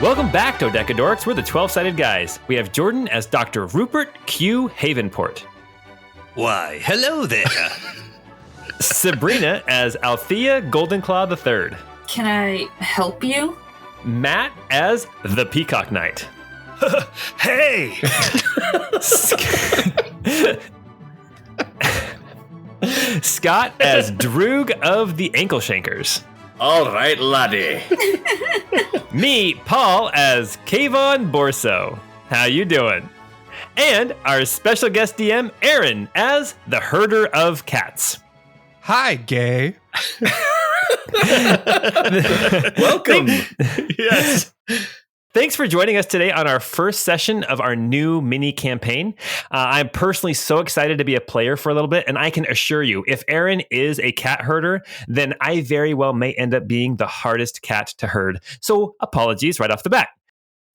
Welcome back to Decadorks. We're the 12-sided guys. We have Jordan as Dr. Rupert Q. Havenport. Why, hello there. Sabrina as Althea Goldenclaw III. Can I help you? Matt as the Peacock Knight. Hey! Scott as Droog of the Ankle Shankers. All right, laddie. Me, Paul, as Kayvon Borso. How you doing? And our special guest DM, Aaron, as the Herder of Cats. Hi, gay. Welcome. Yes. Thanks for joining us today on our first session of our new mini campaign. I'm personally so excited to be a player for a little bit, and I can assure you, if Aaron is a cat herder, then I very well may end up being the hardest cat to herd. So apologies right off the bat.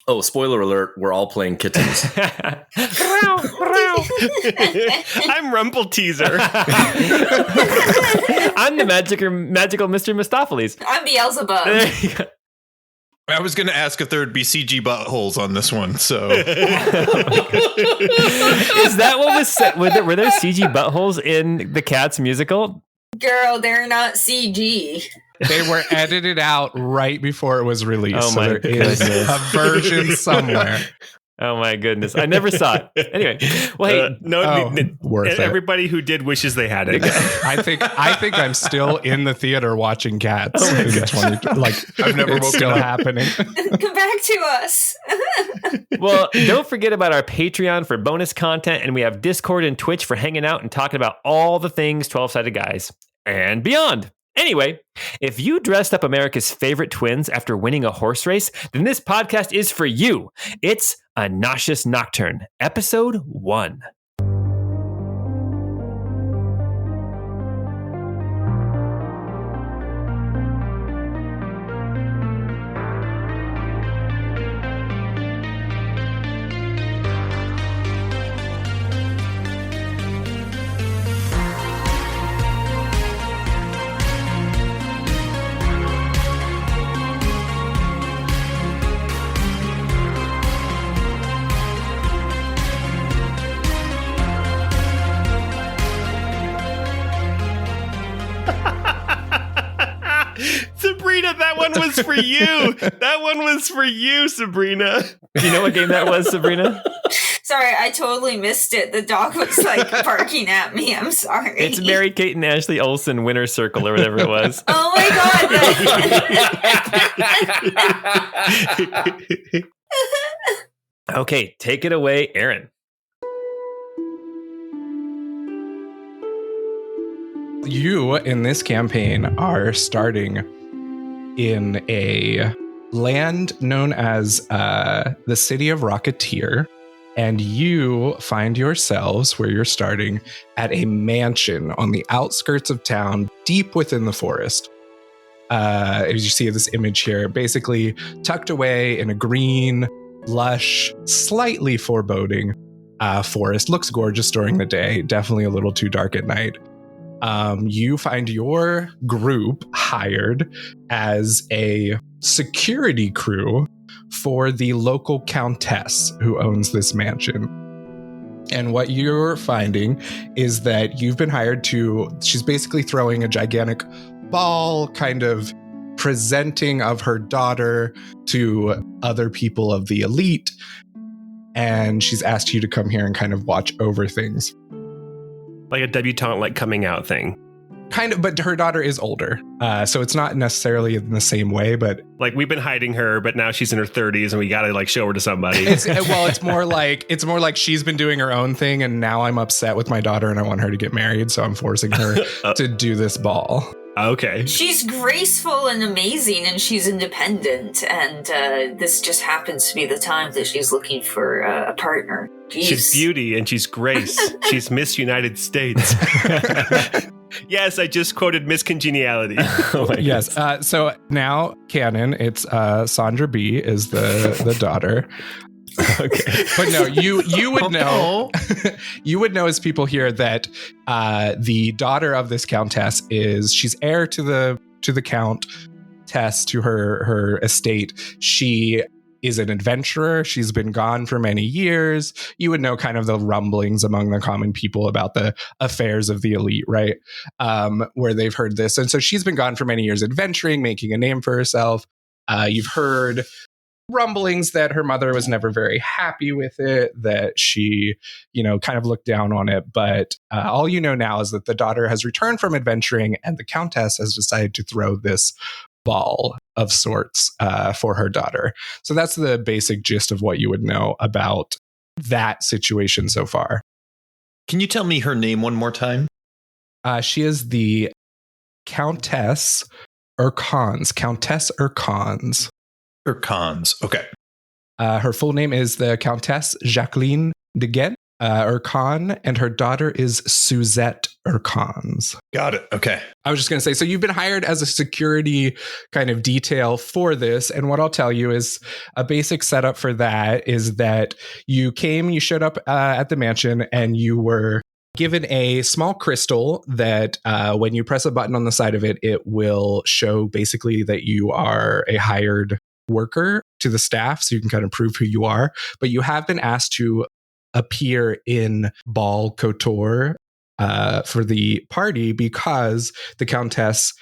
Oh, spoiler alert, we're all playing kittens. I'm Rumple Teaser. I'm the magical Mr. Mistopheles. I'm Beelzebub. There you go. I was going to ask if there would be CG buttholes on this one, so. Is that what was said? Were there CG buttholes in the Cats musical? Girl, they're not CG. They were edited out right before it was released. Oh so my there is goodness. a version somewhere. Oh my goodness. I never saw it. Anyway, well, hey, Worth it. Everybody who did wishes they had it. I think I'm still in the theater watching Cats. Oh my I've never woken still up. happening. Come back to us. well, don't forget about our Patreon for bonus content, and we have Discord and Twitch for hanging out and talking about all the things 12-sided guys and beyond. Anyway, if you dressed up America's favorite twins after winning a horse race, then this podcast is for you. It's a Nauseous Nocturne, episode 1. Sabrina, that one was for you. That one was for you, Sabrina. Do you know what game that was, Sabrina? Sorry, I totally missed it. The dog was like barking at me. I'm sorry. It's Mary Kate and Ashley Olsen Winter Circle or whatever it was. Oh my god. Okay, take it away, Aaron. You, in this campaign, are starting in a land known as the City of Rocketeer, and you find yourselves, where you're starting, at a mansion on the outskirts of town, deep within the forest. As you see this image here, basically tucked away in a green, lush, slightly foreboding forest. Looks gorgeous during the day, definitely a little too dark at night. You find your group hired as a security crew for the local Countess who owns this mansion. And what you're finding is that you've been hired to, she's basically throwing a gigantic ball, kind of presenting of her daughter to other people of the elite. And she's asked you to come here and kind of watch over things. Like a debutante, like coming out thing. Kind of, but her daughter is older. So it's not necessarily in the same way, but Like we've been hiding her, but now she's in her 30s and we got to like show her to somebody. it's more like she's been doing her own thing, and now I'm upset with my daughter and I want her to get married, so I'm forcing her to do this ball. Okay. She's graceful and amazing, and she's independent, and this just happens to be the time that she's looking for a partner. Jeez. She's beauty and she's grace. She's Miss United States. Yes, I just quoted Miss Congeniality. Oh my Yes. So now canon, it's Sandra B is the daughter. Okay. But no, you would know. You would know as people here that the daughter of this countess she's heir to the countess, to her estate. She is an adventurer. She's been gone for many years. You would know kind of the rumblings among the common people about the affairs of the elite, right? Where they've heard this. And so she's been gone for many years adventuring, making a name for herself. You've heard rumblings that her mother was never very happy with it, that she, kind of looked down on it. But all you know now is that the daughter has returned from adventuring and the Countess has decided to throw this ball of sorts for her daughter. So that's the basic gist of what you would know about that situation so far. Can you tell me her name one more time? She is the Countess Urcons. Countess Urcons. Urcons. Okay. Her full name is the Countess Jacqueline de Ghent Urcon, and her daughter is Suzette Urcons. Got it. Okay. I was just going to say, so you've been hired as a security kind of detail for this. And what I'll tell you is a basic setup for that is that you showed up at the mansion and you were given a small crystal that when you press a button on the side of it, it will show basically that you are a hired worker to the staff. So you can kind of prove who you are. But you have been asked to appear in Bal Kotor for the party because the Countess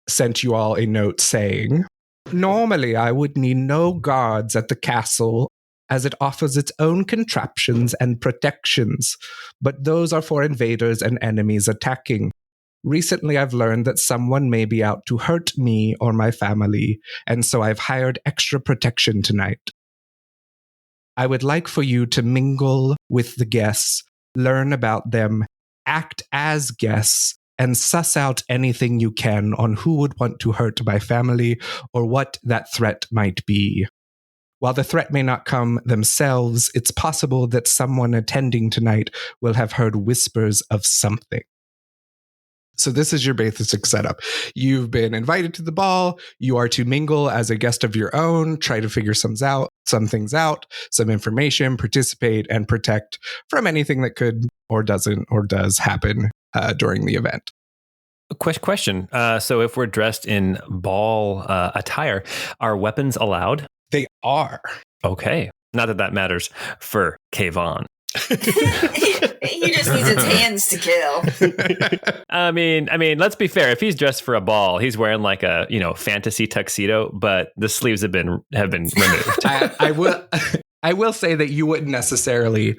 sent you all a note saying, "Normally I would need no guards at the castle as it offers its own contraptions and protections, but those are for invaders and enemies attacking. Recently I've learned that someone may be out to hurt me or my family, and so I've hired extra protection tonight. I would like for you to mingle with the guests, learn about them, act as guests, and suss out anything you can on who would want to hurt my family or what that threat might be. While the threat may not come themselves, it's possible that someone attending tonight will have heard whispers of something." So this is your basic setup. You've been invited to the ball. You are to mingle as a guest of your own, try to figure some things out, some information, participate, and protect from anything that could or doesn't or does happen during the event. Question. So if we're dressed in ball attire, are weapons allowed? They are. Okay. Not that matters for Kayvon. He just needs his hands to kill. I mean, let's be fair. If he's dressed for a ball, he's wearing like a fantasy tuxedo, but the sleeves have been removed. I will say that you wouldn't necessarily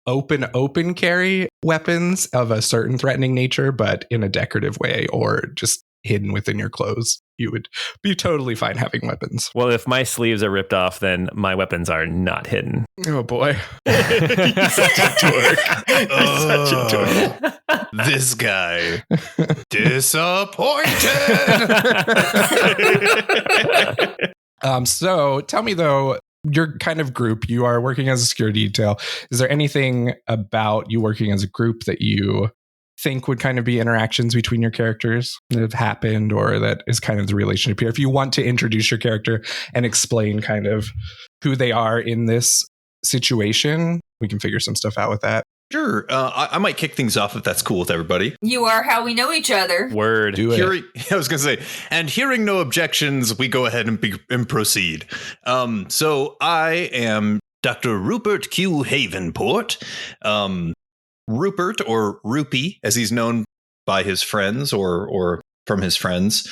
open carry weapons of a certain threatening nature, but in a decorative way or just hidden within your clothes. You would be totally fine having weapons. Well, if my sleeves are ripped off, then my weapons are not hidden. Oh boy. He's such a dork. Such a dork. This guy. Disappointed. So tell me though, your kind of group, you are working as a security detail. Is there anything about you working as a group that you think would kind of be interactions between your characters that have happened or that is kind of the relationship here? If you want to introduce your character and explain kind of who they are in this situation, we can figure some stuff out with that. Sure. I might kick things off if that's cool with everybody. You are how we know each other. Word. Do it. I was going to say, and hearing no objections, we go ahead and proceed. So I am Dr. Rupert Q. Havenport. Rupert, or Rupee, as he's known by his friends or from his friends,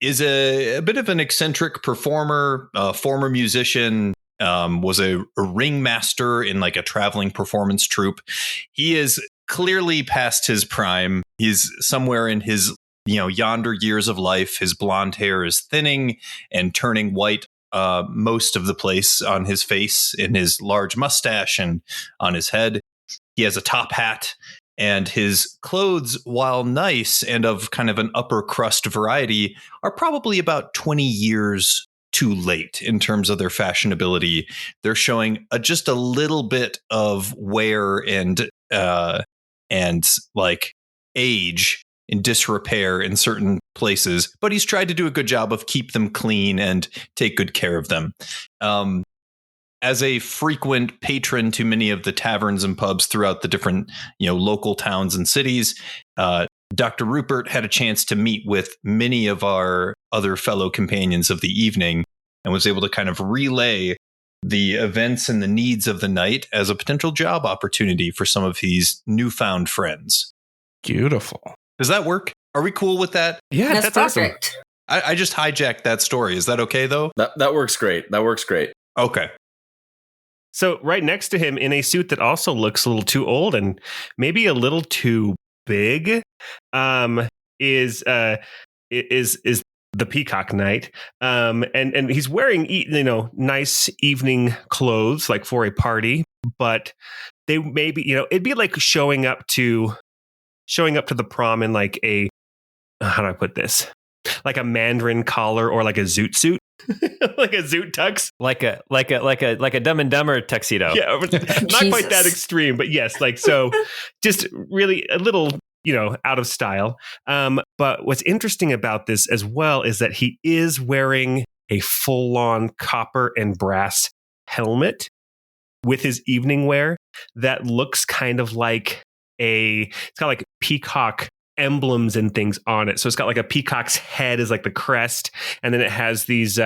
is a bit of an eccentric performer, former musician, was a ringmaster in like a traveling performance troupe. He is clearly past his prime. He's somewhere in his yonder years of life. His blonde hair is thinning and turning white most of the place on his face, in his large mustache and on his head. He has a top hat, and his clothes, while nice and of kind of an upper crust variety, are probably about 20 years too late in terms of their fashionability. They're showing just a little bit of wear and like age and disrepair in certain places, but he's tried to do a good job of keep them clean and take good care of them. As a frequent patron to many of the taverns and pubs throughout the different, local towns and cities, Dr. Rupert had a chance to meet with many of our other fellow companions of the evening. and was able to kind of relay the events and the needs of the night as a potential job opportunity for some of his newfound friends. Beautiful. Does that work? Are we cool with that? Yeah, That's awesome. perfect. I just hijacked that story. Is that okay, though? That works great. That works great. Okay. So right next to him in a suit that also looks a little too old and maybe a little too big, is the Peacock Knight. And he's wearing nice evening clothes like for a party, but they maybe it'd be like showing up to the prom in like a how do I put this? Like a Mandarin collar or like a zoot suit. Like a zoot tux, like a Dumb and Dumber tuxedo. yeah, not quite that extreme, but yes, like so, just really a little, out of style. But what's interesting about this as well is that he is wearing a full-on copper and brass helmet with his evening wear that looks kind of like it's got like peacock emblems and things on it. So it's got like a peacock's head is like the crest, and then it has these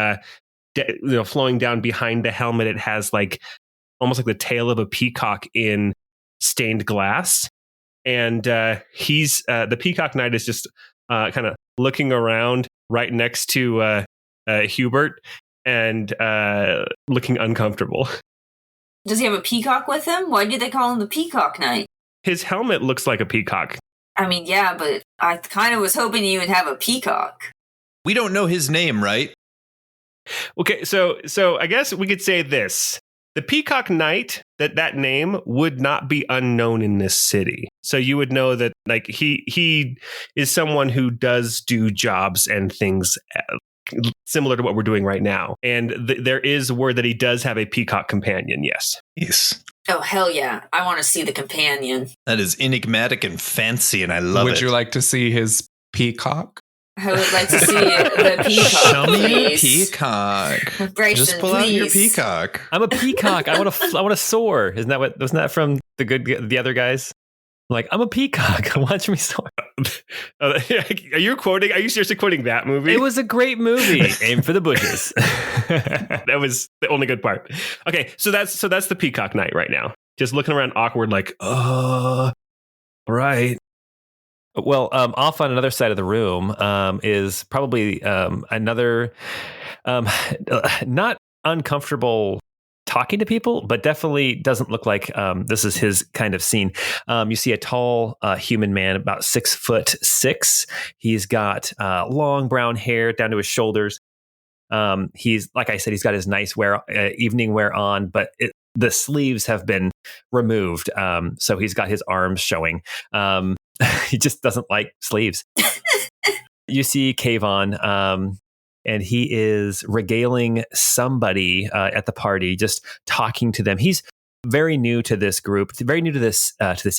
flowing down behind the helmet. It has like almost like the tail of a peacock in stained glass, and he's the Peacock Knight is just kind of looking around right next to Hubert and looking uncomfortable. Does he have a peacock with him? Why do they call him the Peacock Knight? His helmet looks like a peacock. I mean, yeah, but I kind of was hoping you would have a peacock. We don't know his name, right? Okay, so I guess we could say this. The Peacock Knight, that name would not be unknown in this city. So you would know that like he is someone who does do jobs and things similar to what we're doing right now. And there is word that he does have a peacock companion, yes. Yes. Oh, hell yeah. I want to see the companion. That is enigmatic and fancy, and I love it. Would you like to see his peacock? I would like to see the peacock, Show me your please. peacock. Bryson, Just pull out your please. peacock. I'm a peacock. I want to soar. Wasn't that from the other guys? Like, I'm a peacock. Watch me soar. Are you seriously quoting that movie? It was a great movie. Aim for the bushes. That was the only good part. Okay, so that's the Peacock Knight right now. Just looking around awkward like, right. Well, off on another side of the room is probably another not uncomfortable talking to people, but definitely doesn't look like this is his kind of scene. You see a tall human man, about 6'6". He's got long brown hair down to his shoulders. He's, like I said, he's got his nice evening wear on, but the sleeves have been removed. So he's got his arms showing. He just doesn't like sleeves. You see Kayvon, and he is regaling somebody at the party, just talking to them. He's very new to this group, very new to this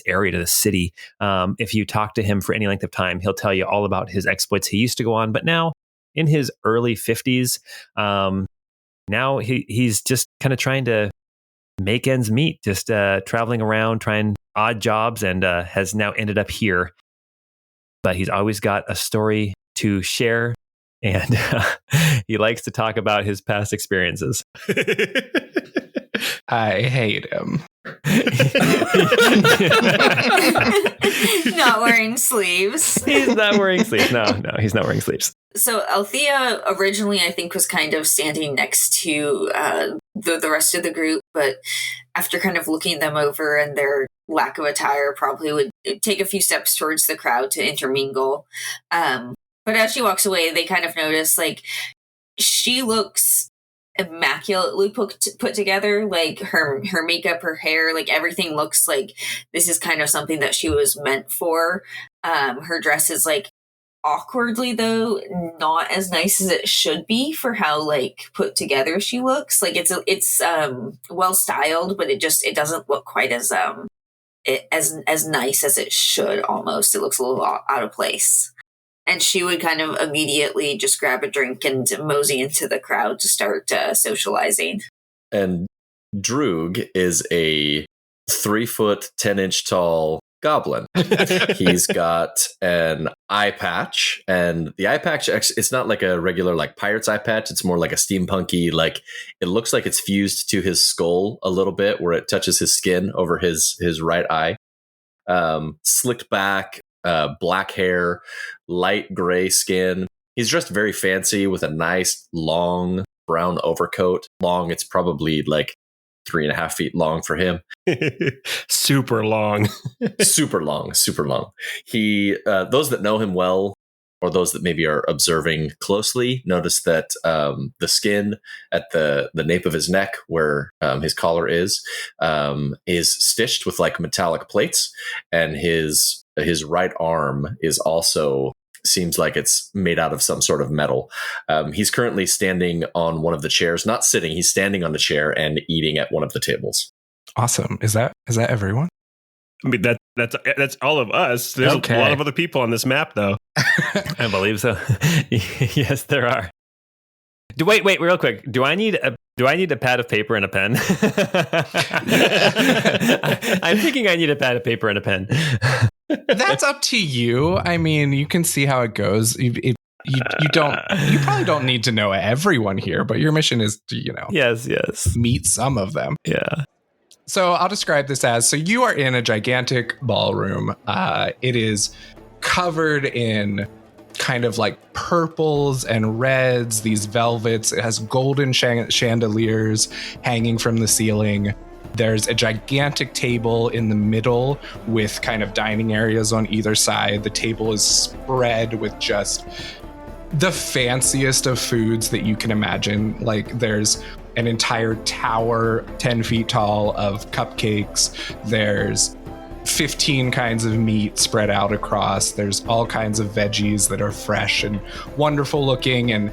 area, to this city. If you talk to him for any length of time, he'll tell you all about his exploits he used to go on, but now in his early 50s, now he's just kind of trying to make ends meet, just traveling around, trying odd jobs, and has now ended up here. But he's always got a story to share, and he likes to talk about his past experiences. I hate him. Not wearing sleeves. He's not wearing sleeves. No, he's not wearing sleeves. So Althea originally, I think, was kind of standing next to the rest of the group, but after kind of looking them over and their lack of attire, probably would take a few steps towards the crowd to intermingle. But as she walks away, they kind of notice, like, she looks immaculately put together. Like, her makeup, her hair, like, everything looks like this is kind of something that she was meant for. Her dress is, like, awkwardly, though, not as nice as it should be for how, like, put together she looks. Like, it's well styled, but it doesn't look quite as nice as it should. Almost, it looks a little out of place. And she would kind of immediately just grab a drink and mosey into the crowd to start socializing. And Droog is a 3 foot, 10 inch tall goblin. He's got an eye patch, and the eye patch, it's not like a regular like pirate's eye patch. It's more like a steampunky, like it looks like it's fused to his skull a little bit where it touches his skin over his right eye. Slicked back, black hair, light gray skin. He's dressed very fancy with a nice long brown overcoat. Long, it's probably like 3.5 feet long for him. Super long. Super long. He, those that know him well, or those that maybe are observing closely, notice that the skin at the nape of his neck, where his collar is stitched with like metallic plates, and his right arm is also seems like it's made out of some sort of metal. He's currently standing on one of the chairs, not sitting. He's standing on the chair and eating at one of the tables. Awesome. Is that everyone? I mean, that's all of us. There's a lot of other people on this map, though. I believe so. Yes, there are. Wait, real quick. Do I need a pad of paper and a pen? I'm thinking I need a pad of paper and a pen. That's up to you. I mean, you can see how it goes. You probably don't need to know everyone here, but your mission is to, yes, meet some of them. Yeah. So I'll describe this as, so you are in a gigantic ballroom. It is covered in kind of like purples and reds, these velvets. It has golden chandeliers hanging from the ceiling. There's a gigantic table in the middle with kind of dining areas on either side. The table is spread with just the fanciest of foods that you can imagine. Like there's an entire tower 10 feet tall of cupcakes. There's 15 kinds of meat spread out across. There's all kinds of veggies that are fresh and wonderful looking, and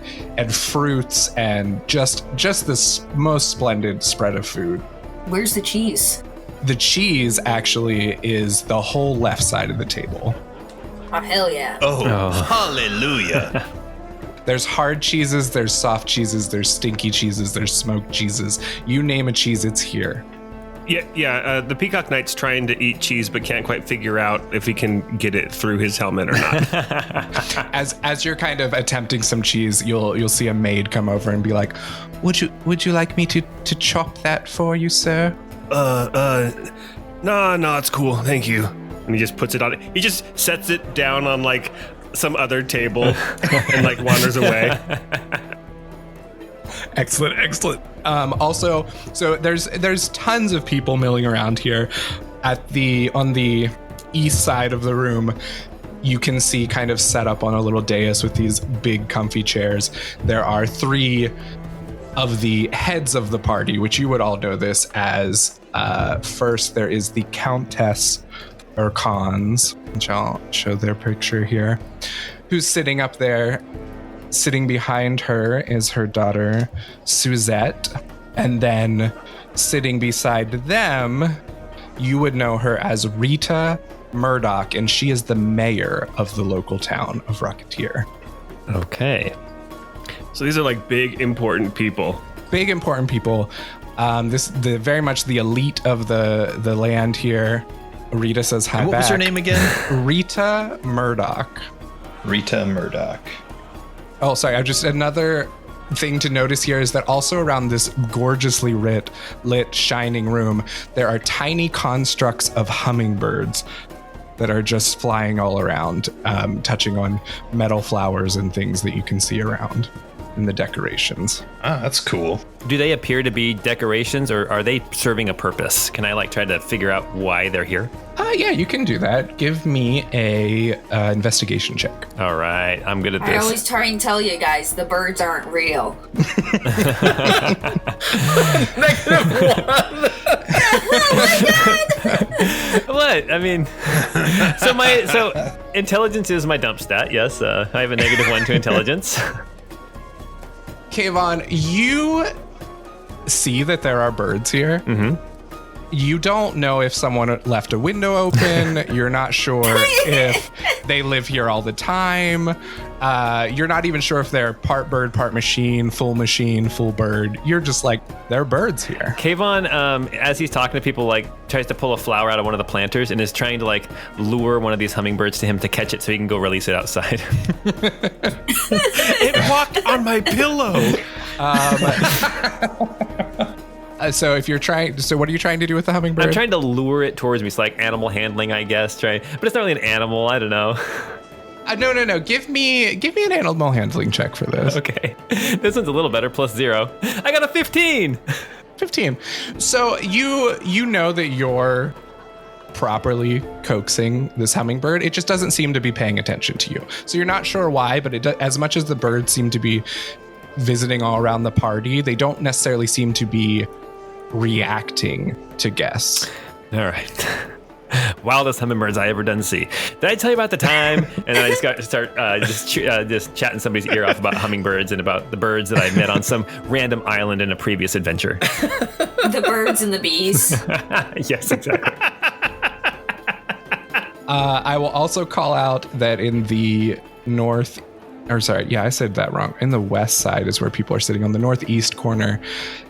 fruits, and just this most splendid spread of food. Where's the cheese? The cheese actually is the whole left side of the table. Oh, hell yeah. Oh. Hallelujah. There's hard cheeses, there's soft cheeses, there's stinky cheeses, there's smoked cheeses. You name a cheese, it's here. Yeah. The Peacock Knight's trying to eat cheese, but can't quite figure out if he can get it through his helmet or not. As you're kind of attempting some cheese, you'll see a maid come over and be like, "Would you like me to chop that for you, sir?" No, it's cool, thank you. And he just puts it on. He just sets it down on like some other table and like wanders away. Excellent. Also, so there's tons of people milling around here. On the east side of the room, you can see kind of set up on a little dais with these big comfy chairs. There are 3 of the heads of the party, which you would all know this as. First, there is the Countess or Cons, which I'll show their picture here, who's sitting up there. Sitting behind her is her daughter, Suzette. And then sitting beside them, you would know her as Rita Murdoch, and she is the mayor of the local town of Rocketeer. Okay. So these are like big, important people. Big, important people. Very much the elite of the land here. Rita says hi What back. was her name again? Rita Murdoch. Rita Murdoch. Oh, sorry. Just another thing to notice here is that also around this gorgeously lit, shining room, there are tiny constructs of hummingbirds that are just flying all around, touching on metal flowers and things that you can see around in the decorations. Ah, that's cool. Do they appear to be decorations, or are they serving a purpose? Can I try to figure out why they're here? Yeah, you can do that. Give me a investigation check. All right, I'm good at this. I always try and tell you guys, the birds aren't real. -1. Oh my god! What? I mean, so intelligence is my dump stat. Yes, I have a -1 to intelligence. Kayvon, you see that there are birds here. Mm-hmm. You don't know if someone left a window open. You're not sure if they live here all the time. You're not even sure if they're part bird, part machine, full bird. You're just like, there are birds here. Kayvon, as he's talking to people, like tries to pull a flower out of one of the planters and is trying to like lure one of these hummingbirds to him to catch it so he can go release it outside. It walked on my pillow. So what are you trying to do with the hummingbird? I'm trying to lure it towards me. It's like animal handling, I guess. But it's not really an animal. I don't know. No. Give me an animal handling check for this. Okay. This one's a little better, +0. I got a 15. 15. So you know that you're properly coaxing this hummingbird. It just doesn't seem to be paying attention to you. So you're not sure why, but as much as the birds seem to be visiting all around the party, they don't necessarily seem to be reacting to guests. All right. Wildest hummingbirds I ever done see. Did I tell you about the time? And then I just got to start just chatting somebody's ear off about hummingbirds and about the birds that I met on some random island in a previous adventure. The birds and the bees. Yes, exactly. I will also call out that in the north, or sorry, yeah, I said that wrong. In the west side is where people are sitting. On the northeast corner,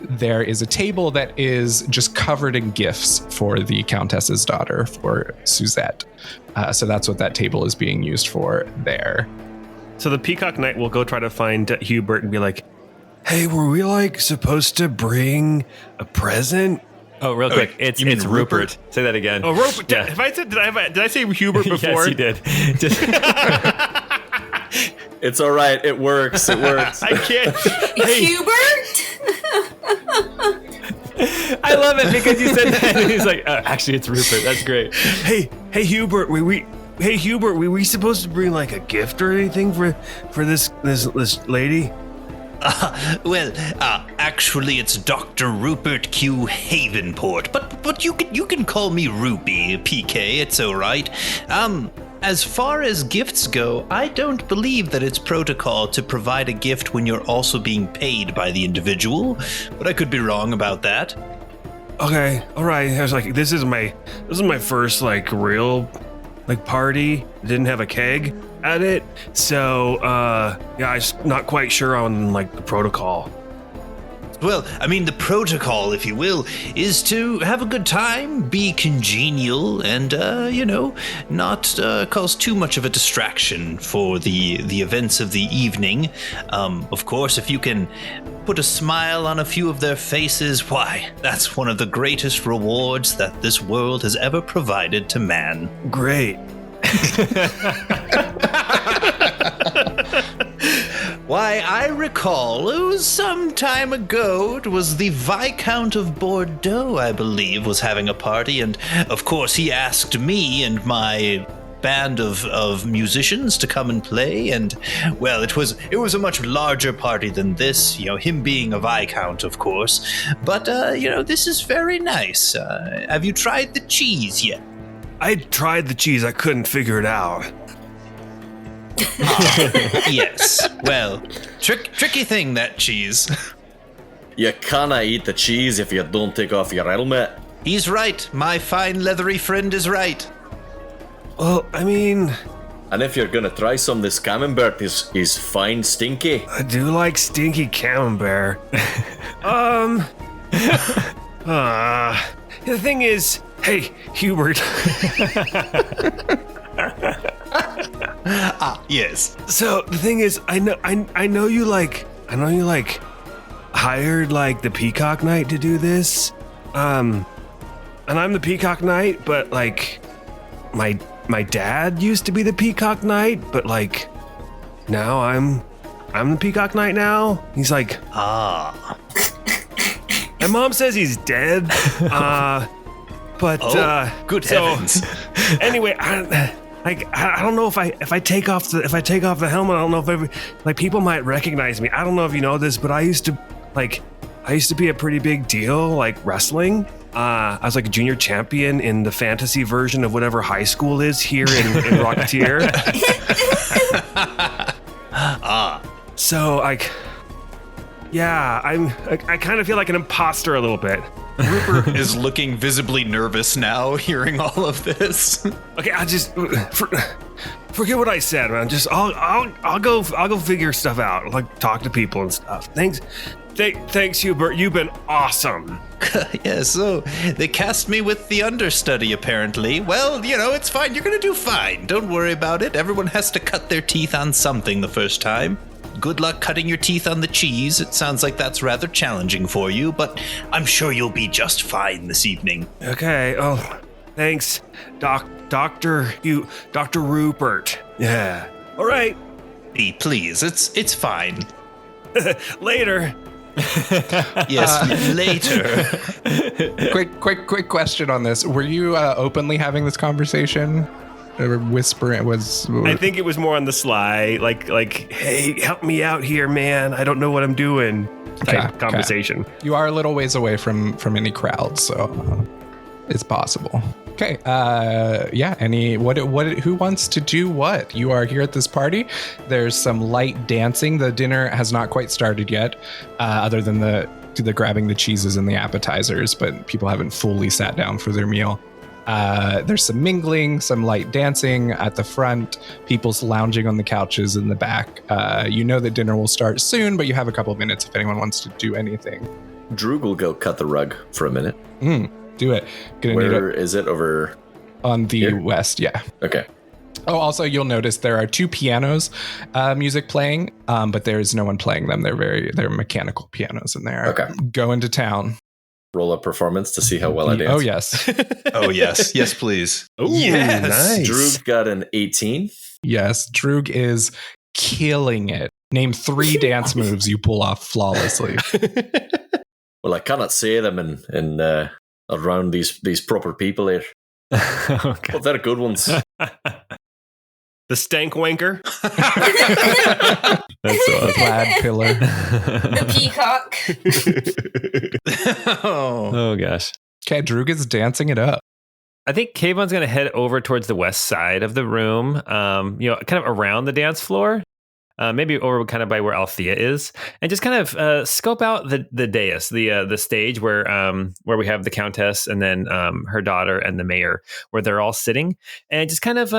there is a table that is just covered in gifts for the Countess's daughter, for Suzette. So that's what that table is being used for there. So the Peacock Knight will go try to find Hubert and be like, hey, were we like supposed to bring a present? Oh, real quick, it's Rupert. Say that again. Oh, Rupert. Yeah. Did I say Hubert before? Yes, you did. It's all right. It works. It works. I can't. Hubert? I love it because you said that and he's like, actually, it's Rupert. That's great. Hey, Hubert. Hey, Hubert. Were we supposed to bring like a gift or anything for this lady? Actually, it's Dr. Rupert Q. Havenport, but you can call me Rupee, PK. It's all right. As far as gifts go, I don't believe that it's protocol to provide a gift when you're also being paid by the individual, but I could be wrong about that. Okay, all right. I was like, this is my first like real like party. Didn't have a keg at it, so yeah, I'm not quite sure on like the protocol. Well, I mean, the protocol, if you will, is to have a good time, be congenial, and, not cause too much of a distraction for the events of the evening. Of course, if you can put a smile on a few of their faces, why, that's one of the greatest rewards that this world has ever provided to man. Great. Why, I recall, it was some time ago, it was the Viscount of Bordeaux, I believe, was having a party, and of course he asked me and my band of musicians to come and play, and, well, it was a much larger party than this, him being a Viscount, of course, but, this is very nice. Have you tried the cheese yet? I tried the cheese, I couldn't figure it out. Yes. Well, tricky thing, that cheese. You cannot eat the cheese if you don't take off your helmet. He's right. My fine leathery friend is right. Well, I mean... And if you're gonna try some, this camembert is fine stinky. I do like stinky camembert. The thing is... Hey, Hubert. Yes. So the thing is, I know you hired like the Peacock Knight to do this, and I'm the Peacock Knight, but like my dad used to be the Peacock Knight, but like now I'm the Peacock Knight now. He's like, my mom says he's dead, but good heavens. Anyway, I don't know if I take off the helmet. I don't know if people might recognize me. I don't know if you know this, but I used to be a pretty big deal, like wrestling. I was like a junior champion in the fantasy version of whatever high school is here in Rocketeer. So I kind of feel like an imposter a little bit. Rupert is looking visibly nervous now, hearing all of this. Okay, I just forget what I said, man. Just I'll go figure stuff out. Like talk to people and stuff. Thanks, Hubert. You've been awesome. Yeah, so they cast me with the understudy, apparently. Well, it's fine. You're gonna do fine. Don't worry about it. Everyone has to cut their teeth on something the first time. Good luck cutting your teeth on the cheese. It sounds like that's rather challenging for you, but I'm sure you'll be just fine this evening. Okay. Oh, thanks, Dr. Rupert. Yeah. All right. Please, it's fine. Later. Yes, later. Quick question on this. Were you openly having this conversation? Or whispering I think it was more on the sly, like, hey, help me out here, man. I don't know what I'm doing. Type conversation. Okay. You are a little ways away from any crowd, so it's possible. Okay. Yeah. Who wants to do what? You are here at this party. There's some light dancing. The dinner has not quite started yet, other than the grabbing the cheeses and the appetizers, but people haven't fully sat down for their meal. There's some mingling, some light dancing at the front, people's lounging on the couches in the back. You know that dinner will start soon, but you have a couple of minutes if anyone wants to do anything. Droog will go cut the rug for a minute. Do it. Where is it? Over on the here? west, yeah. Okay. Oh, also, you'll notice there are 2 pianos, music playing, but there's no one playing them. They're mechanical pianos in there. Okay. Go into town. Roll up performance to see how well I dance. Oh, yes. Oh, yes. Yes, please. Ooh, yes. Nice. Droog got an 18. Yes, Droog is killing it. Name 3 dance moves you pull off flawlessly. Well, I cannot say them in around these proper people here. Okay. But they're good ones. The stank wanker. That's The plaid pillar. The peacock. Oh gosh. Okay, Droog is dancing it up. I think Kayvon's going to head over towards the west side of the room, kind of around the dance floor, maybe over kind of by where Althea is, and just kind of scope out the dais, the stage where we have the Countess and then her daughter and the mayor, where they're all sitting, and just kind of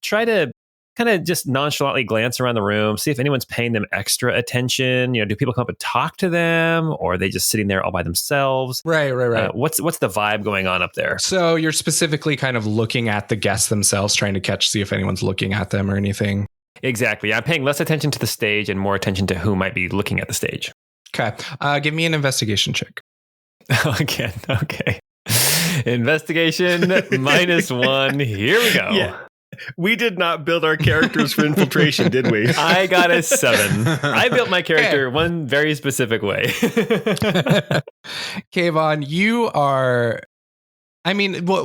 try to kind of just nonchalantly glance around the room, see if anyone's paying them extra attention. Do people come up and talk to them, or are they just sitting there all by themselves? Right. What's the vibe going on up there? So you're specifically kind of looking at the guests themselves, trying to see if anyone's looking at them or anything. Exactly. I'm paying less attention to the stage and more attention to who might be looking at the stage. Okay. Give me an investigation check. Again. Okay. Investigation -1. Here we go. Yeah. We did not build our characters for infiltration, did we? I got a 7. I built my character one very specific way. Kayvon, you are...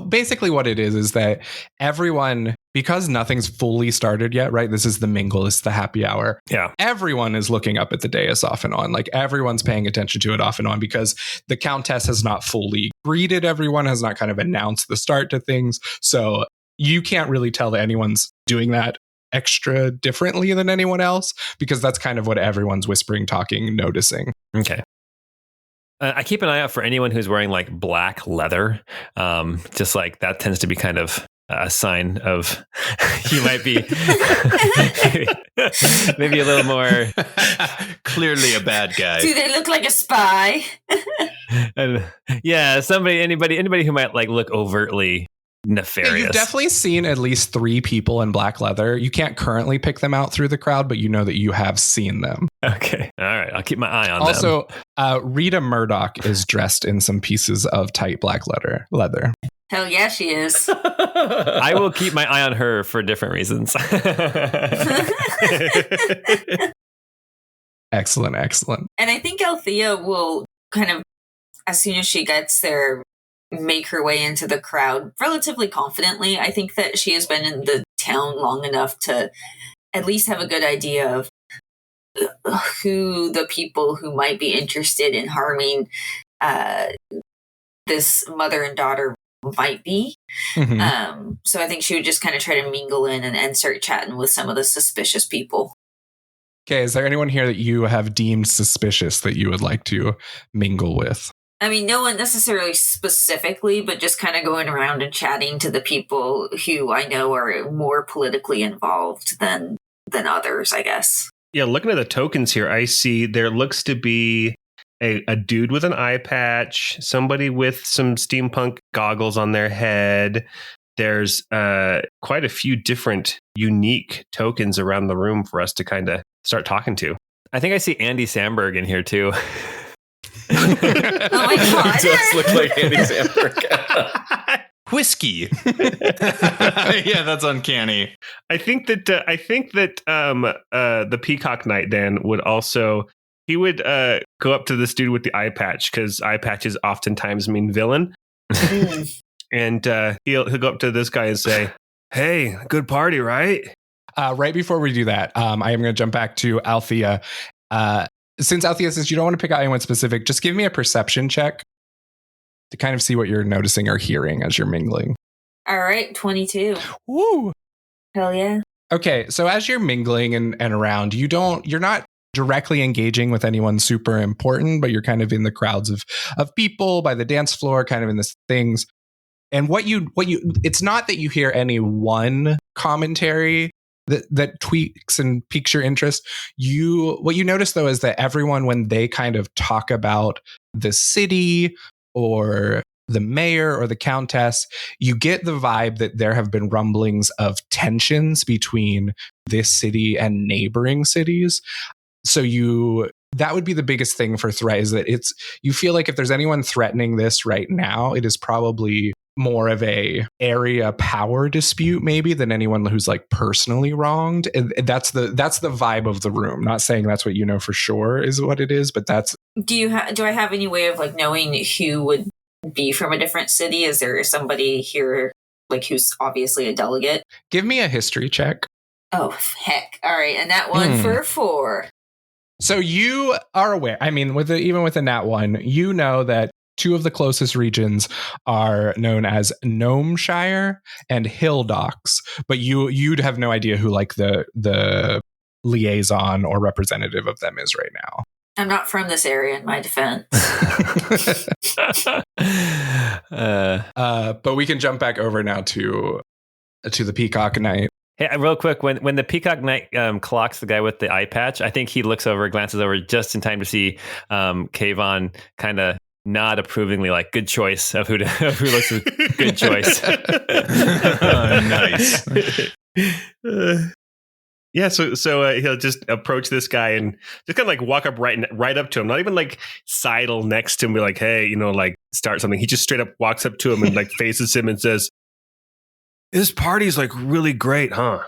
basically what it is that everyone, because nothing's fully started yet, right? This is the mingle, it's the happy hour. Yeah. Everyone is looking up at the dais off and on. Like everyone's paying attention to it off and on because the Countess has not fully greeted everyone, has not kind of announced the start to things. So you can't really tell that anyone's doing that extra differently than anyone else because that's kind of what everyone's whispering, talking, noticing. Okay. I keep an eye out for anyone who's wearing like black leather. Just like that tends to be kind of a sign of you might be maybe a little more clearly a bad guy. Do they look like a spy? And yeah, anybody who might like look overtly nefarious. Yeah, you've definitely seen at least 3 people in black leather. You can't currently pick them out through the crowd, but you know that you have seen them. Okay. All right. I'll keep my eye on them. Also, Rita Murdoch is dressed in some pieces of tight black leather. Hell yeah, she is. I will keep my eye on her for different reasons. Excellent. And I think Althea will kind of, as soon as she gets there, make her way into the crowd relatively confidently. I think that she has been in the town long enough to at least have a good idea of who the people who might be interested in harming this mother and daughter might be. Mm-hmm. So I think she would just kind of try to mingle in and start chatting with some of the suspicious people. Okay, is there anyone here that you have deemed suspicious that you would like to mingle with? I mean, no one necessarily specifically, but just kind of going around and chatting to the people who I know are more politically involved than others, I guess. Yeah, looking at the tokens here, I see there looks to be a dude with an eye patch, somebody with some steampunk goggles on their head. There's quite a few different unique tokens around the room for us to kind of start talking to. I think I see Andy Samberg in here too. Oh my God. It does look like Andy Samberg. Whiskey. Yeah, that's uncanny. I think that the Peacock Knight then would also go up to this dude with the eye patch, because eye patches oftentimes mean villain. And he'll go up to this guy and say, "Hey, good party, right?" Right before we do that, I am going to jump back to Althea. Since Althea says you don't want to pick out anyone specific, just give me a perception check to kind of see what you're noticing or hearing as you're mingling. All right, 22. Woo! Hell yeah. Okay, so as you're mingling and around, you're not directly engaging with anyone super important, but you're kind of in the crowds of people by the dance floor, kind of in this things. And it's not that you hear any one commentary that tweaks and piques your interest. What you notice though is that everyone, when they kind of talk about the city or the mayor or the countess, you get the vibe that there have been rumblings of tensions between this city and neighboring cities. So that would be the biggest thing for Threat, is that you feel like if there's anyone threatening this right now, it is probably more of a area power dispute maybe than anyone who's like personally wronged. And that's the vibe of the room. Not saying that's what you know for sure is what it is, but that's. Do I have any way of like knowing who would be from a different city? Is there somebody here like who's obviously a delegate? Give me a history check. Oh heck! All right, and that one for 4. So you are aware. I mean, even with a nat 1, you know that 2 of the closest regions are known as Gnomeshire and Hildocks, but you'd have no idea who like the liaison or representative of them is right now. I'm not from this area, in my defense. But we can jump back over now to the Peacock Knight. Hey, real quick, when the Peacock Knight clocks the guy with the eye patch, I think he glances over just in time to see Kayvon kind of nod approvingly, like good choice of who looks a good choice. Nice. Yeah, so he'll just approach this guy and just kind of like walk up right up to him, not even like sidle next to him, be like, hey, like start something. He just straight up walks up to him and like faces him and says, "This party's like really great, huh?"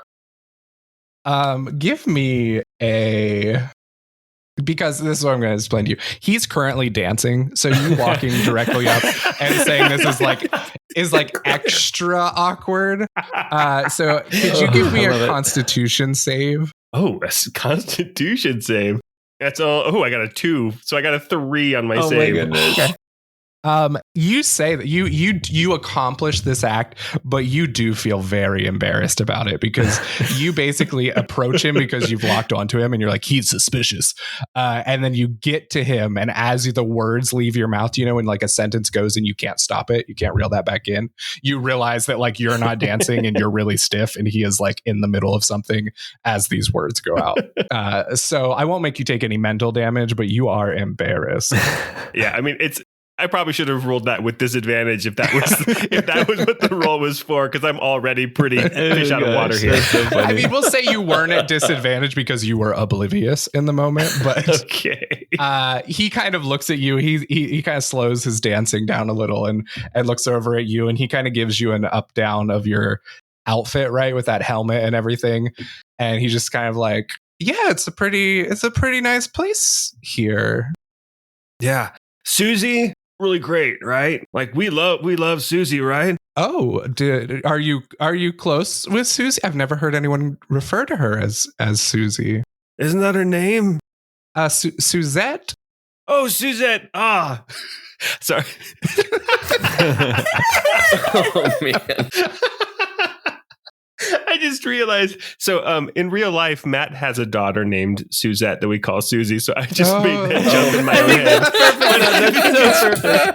Give me because this is what I'm going to explain to you. He's currently dancing, so you walking directly up and saying this is like extra awkward. So could you give me a Constitution save? Oh, a Constitution save. That's all. Oh, I got a 2, so I got a 3 on my save. My goodness. Okay. You say that you accomplish this act, but you do feel very embarrassed about it because you basically approach him because you've locked onto him and you're like, he's suspicious. And then you get to him, and as the words leave your mouth, when like a sentence goes and you can't stop it, you can't reel that back in. You realize that like you're not dancing and you're really stiff, and he is like in the middle of something as these words go out. So I won't make you take any mental damage, but you are embarrassed. Yeah, I mean, I probably should have rolled that with disadvantage if that was what the roll was for, because I'm already pretty fish out of water here. So I mean, we'll say you weren't at disadvantage because you were oblivious in the moment, but okay. He kind of looks at you. He kind of slows his dancing down a little and looks over at you, and he kind of gives you an up down of your outfit, right, with that helmet and everything, and he's just kind of like, yeah, it's a pretty nice place here. Yeah, Susie. Really great, right? Like we love Susie, right? Oh, are you close with Susie? I've never heard anyone refer to her as Susie. Isn't that her name? Suzette? Oh, Suzette. Ah, sorry. Oh man. I just realized. So, in real life, Matt has a daughter named Suzette that we call Susie. So I just made that jump in my own head.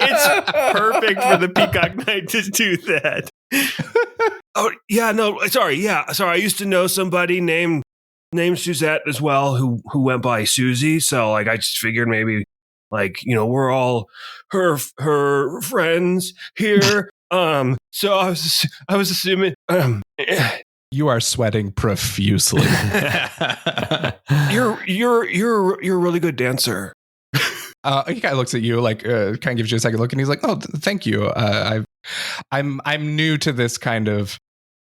It's perfect for the Peacock Knight to do that. Oh yeah, no, sorry, yeah, sorry. I used to know somebody named Suzette as well who went by Susie. So like, I just figured maybe like we're all her friends here. So I was assuming. You are sweating profusely. You're a really good dancer. He kind of looks at you, like kind of gives you a second look, and he's like, "Oh, thank you. I'm new to this kind of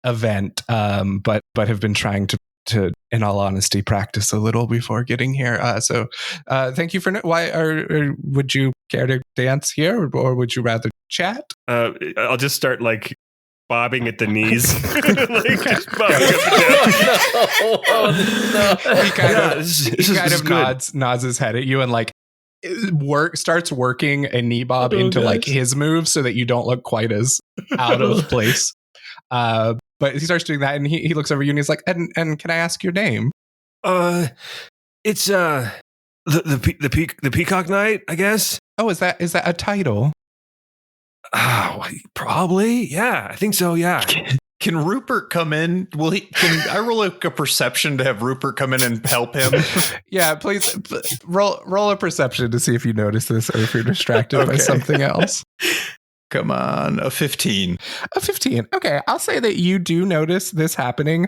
event, but have been trying to, in all honesty, practice a little before getting here. So thank you for. Would you care to dance here, or would you rather chat? I'll just start like bobbing at the knees, like just bobbing up and down. No. He kind of nods his head at you and like starts working a knee bob into like his move so that you don't look quite as out of place. But he starts doing that, and he looks over you and he's like, and can I ask your name? It's the Peacock Knight, I guess. Oh, is that a title? Oh, probably. Yeah, I think so. Yeah. Can Rupert come in? Can I roll a perception to have Rupert come in and help him? Yeah, please roll a perception to see if you notice this or if you're distracted by something else. Come on, a 15. A 15. Okay, I'll say that you do notice this happening.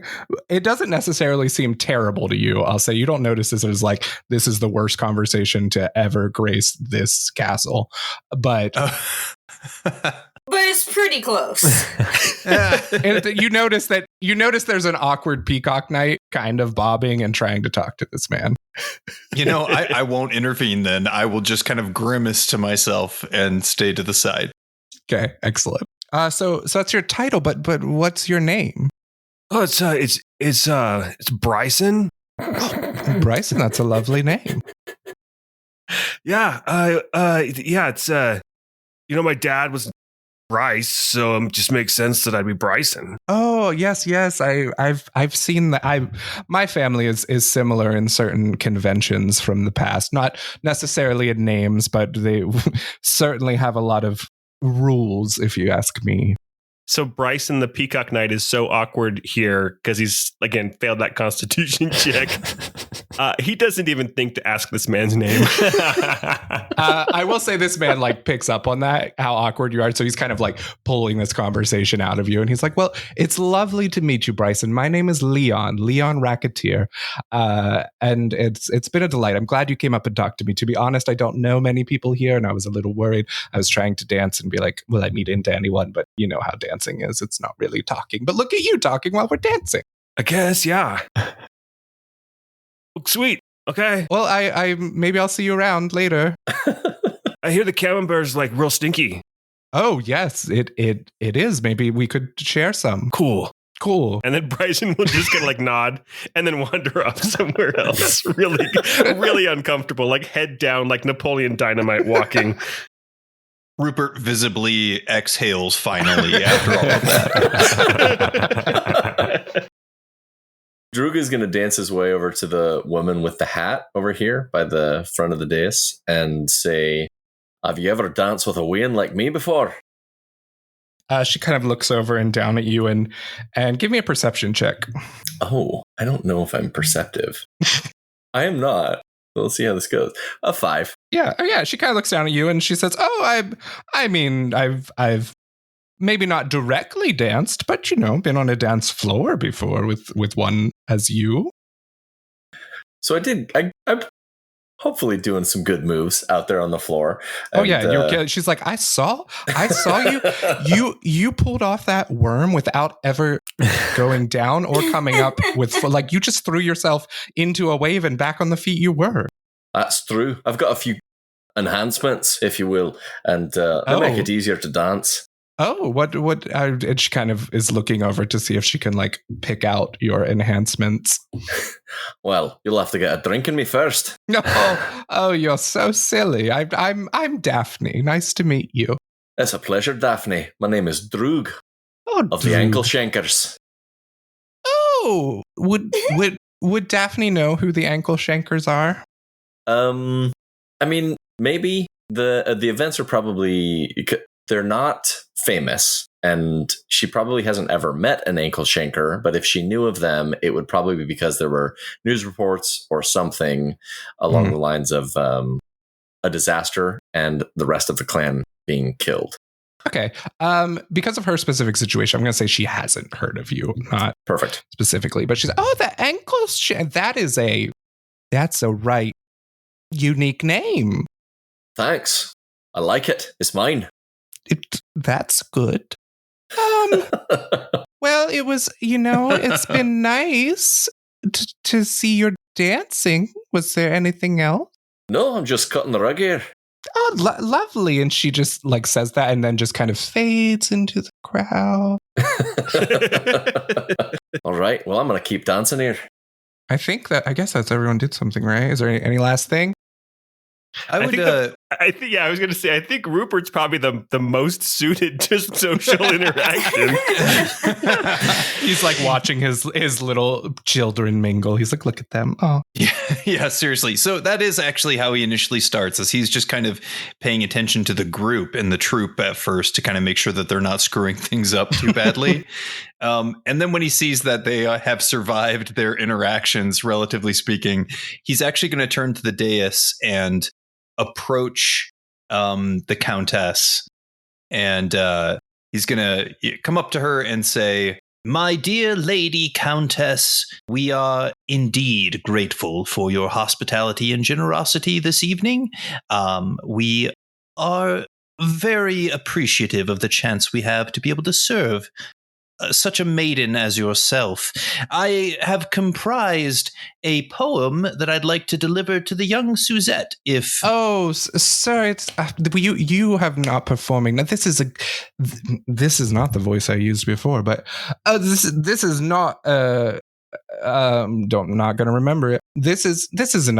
It doesn't necessarily seem terrible to you. I'll say you don't notice this as like, this is the worst conversation to ever grace this castle. But... But it's pretty close. You notice there's an awkward Peacock Knight kind of bobbing and trying to talk to this man. I won't intervene then. I will just kind of grimace to myself and stay to the side. Okay, excellent. So that's your title, but what's your name? Oh, it's Bryson. Bryson, that's a lovely name. Yeah, it's my dad was Bryce, so it just makes sense that I'd be Bryson. Oh, yes. I've seen that. My family is similar in certain conventions from the past, not necessarily in names, but they certainly have a lot of rules, if you ask me. So Bryson the Peacock Knight is so awkward here because he's, again, failed that constitution check. He doesn't even think to ask this man's name. I will say this man like picks up on that, how awkward you are. So he's kind of like pulling this conversation out of you. And he's like, well, it's lovely to meet you, Bryson. My name is Leon Racketeer. And it's been a delight. I'm glad you came up and talked to me. To be honest, I don't know many people here, and I was a little worried. I was trying to dance and be like, will I meet into anyone? But you know how dancing is. It's not really talking. But look at you talking while we're dancing. I guess, yeah. Sweet. Okay. Well, I maybe I'll see you around later. I hear the camembert's like real stinky. Oh, yes, it is. Maybe we could share some. Cool. And then Bryson will just kind of like nod and then wander off somewhere else. Really, really uncomfortable, like head down, like Napoleon Dynamite walking. Rupert visibly exhales finally after all of that. Droog is going to dance his way over to the woman with the hat over here by the front of the dais and say, have you ever danced with a Wayne like me before? She kind of looks over and down at you and give me a perception check. Oh, I don't know if I'm perceptive. I am not. We'll see how this goes. A 5. Yeah. Oh, yeah. She kind of looks down at you and she says, "Oh, I mean, I've maybe not directly danced, but been on a dance floor before with one as you." So I did. I'm hopefully doing some good moves out there on the floor. Oh yeah, she's like, I saw you. You pulled off that worm without ever going down or coming up with, like, you just threw yourself into a wave and back on the feet you were. That's true. I've got a few enhancements, if you will, and they make it easier to dance. Oh, what? And she kind of is looking over to see if she can like pick out your enhancements. Well, you'll have to get a drink in me first. Oh, you're so silly. I'm Daphne. Nice to meet you. It's a pleasure, Daphne. My name is Droog of the Ankle Shankers. Oh, would Daphne know who the ankle shankers are? I mean, maybe the events are probably, they're not famous, and she probably hasn't ever met an ankle shanker. But if she knew of them, it would probably be because there were news reports or something along the lines of a disaster and the rest of the clan being killed. Okay. Because of her specific situation, I'm going to say she hasn't heard of you, not Perfect specifically, but she's, the ankle that's a right unique name. Thanks. I like it. It's mine. That's good. Well, it was, it's been nice to see your dancing. Was there anything else? No, I'm just cutting the rug here. Oh, lovely. And she just says that and then just kind of fades into the crowd. All right. Well, I'm going to keep dancing here. I guess that's everyone did something, right? Is there any last thing? I was going to say, I think Rupert's probably the most suited to social interaction. He's watching his little children mingle. He's like, look at them. Oh, yeah, seriously. So that is actually how he initially starts, as he's just kind of paying attention to the group and the troop at first to kind of make sure that they're not screwing things up too badly. And then when he sees that they have survived their interactions, relatively speaking, he's actually going to turn to the dais and approach the Countess, and he's gonna come up to her and say, "My dear Lady Countess, we are indeed grateful for your hospitality and generosity this evening. We are very appreciative of the chance we have to be able to serve such a maiden as yourself. I have comprised a poem that I'd like to deliver to the young Suzette. If sir, it's you have not performing. Now this is not the voice I used before, but this is not. Not going to remember it. This isn't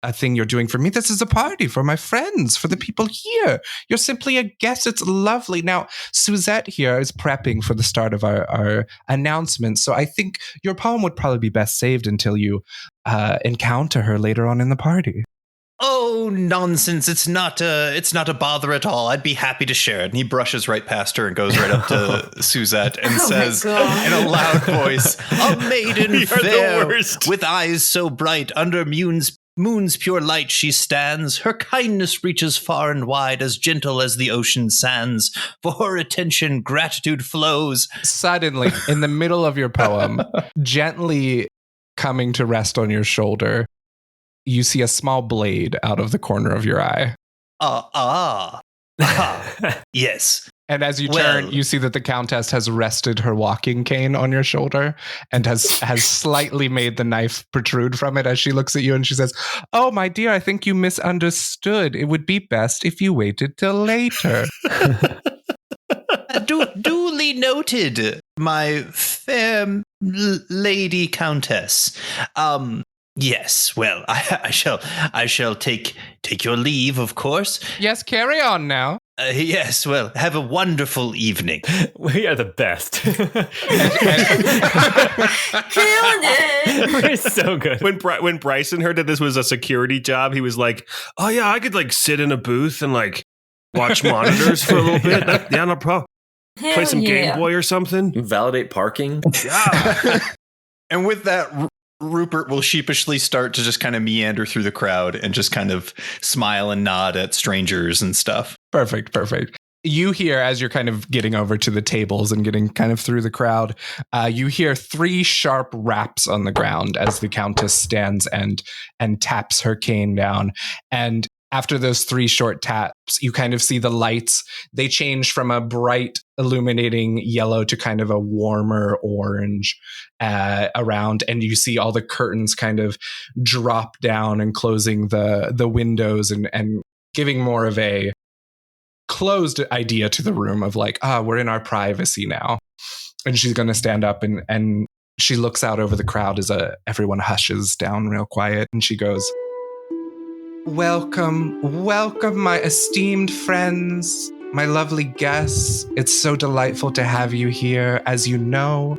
a thing you're doing for me. This is a party for my friends, for the people here. You're simply a guest. It's lovely. Now, Suzette here is prepping for the start of our announcement, so I think your poem would probably be best saved until you encounter her later on in the party. Oh, nonsense. It's not a bother at all. I'd be happy to share it. And he brushes right past her and goes right up to Suzette and says in a loud voice, "A maiden fair, with eyes so bright, under moon's pure light she stands. Her kindness reaches far and wide, as gentle as the ocean sands. For her attention, gratitude flows." Suddenly, in the middle of your poem, gently coming to rest on your shoulder, you see a small blade out of the corner of your eye. Yes. And as you turn, you see that the Countess has rested her walking cane on your shoulder and has slightly made the knife protrude from it as she looks at you and she says, "Oh, my dear, I think you misunderstood. It would be best if you waited till later." Duly noted, my fair lady Countess. Yes, well, I shall take your leave, of course. Yes, carry on now. Yes, well, have a wonderful evening. We are the best. Killing it. We're so good. When Bryson heard that this was a security job, he was like, "Oh yeah, I could sit in a booth and watch monitors for a little bit. Yeah, no problem. Play some Game Boy or something. Validate parking." Yeah. And with that, Rupert will sheepishly start to just kind of meander through the crowd and just kind of smile and nod at strangers and stuff. Perfect. You hear, as you're kind of getting over to the tables and getting kind of through the crowd, you hear 3 sharp raps on the ground as the Countess stands and taps her cane down. And after those 3 short taps, you kind of see the lights. They change from a bright, illuminating yellow to kind of a warmer orange around. And you see all the curtains kind of drop down and closing the windows and giving more of a closed idea to the room of we're in our privacy now. And she's going to stand up and she looks out over the crowd as everyone hushes down real quiet. And she goes, Welcome, my esteemed friends, my lovely guests. It's so delightful to have you here. As you know,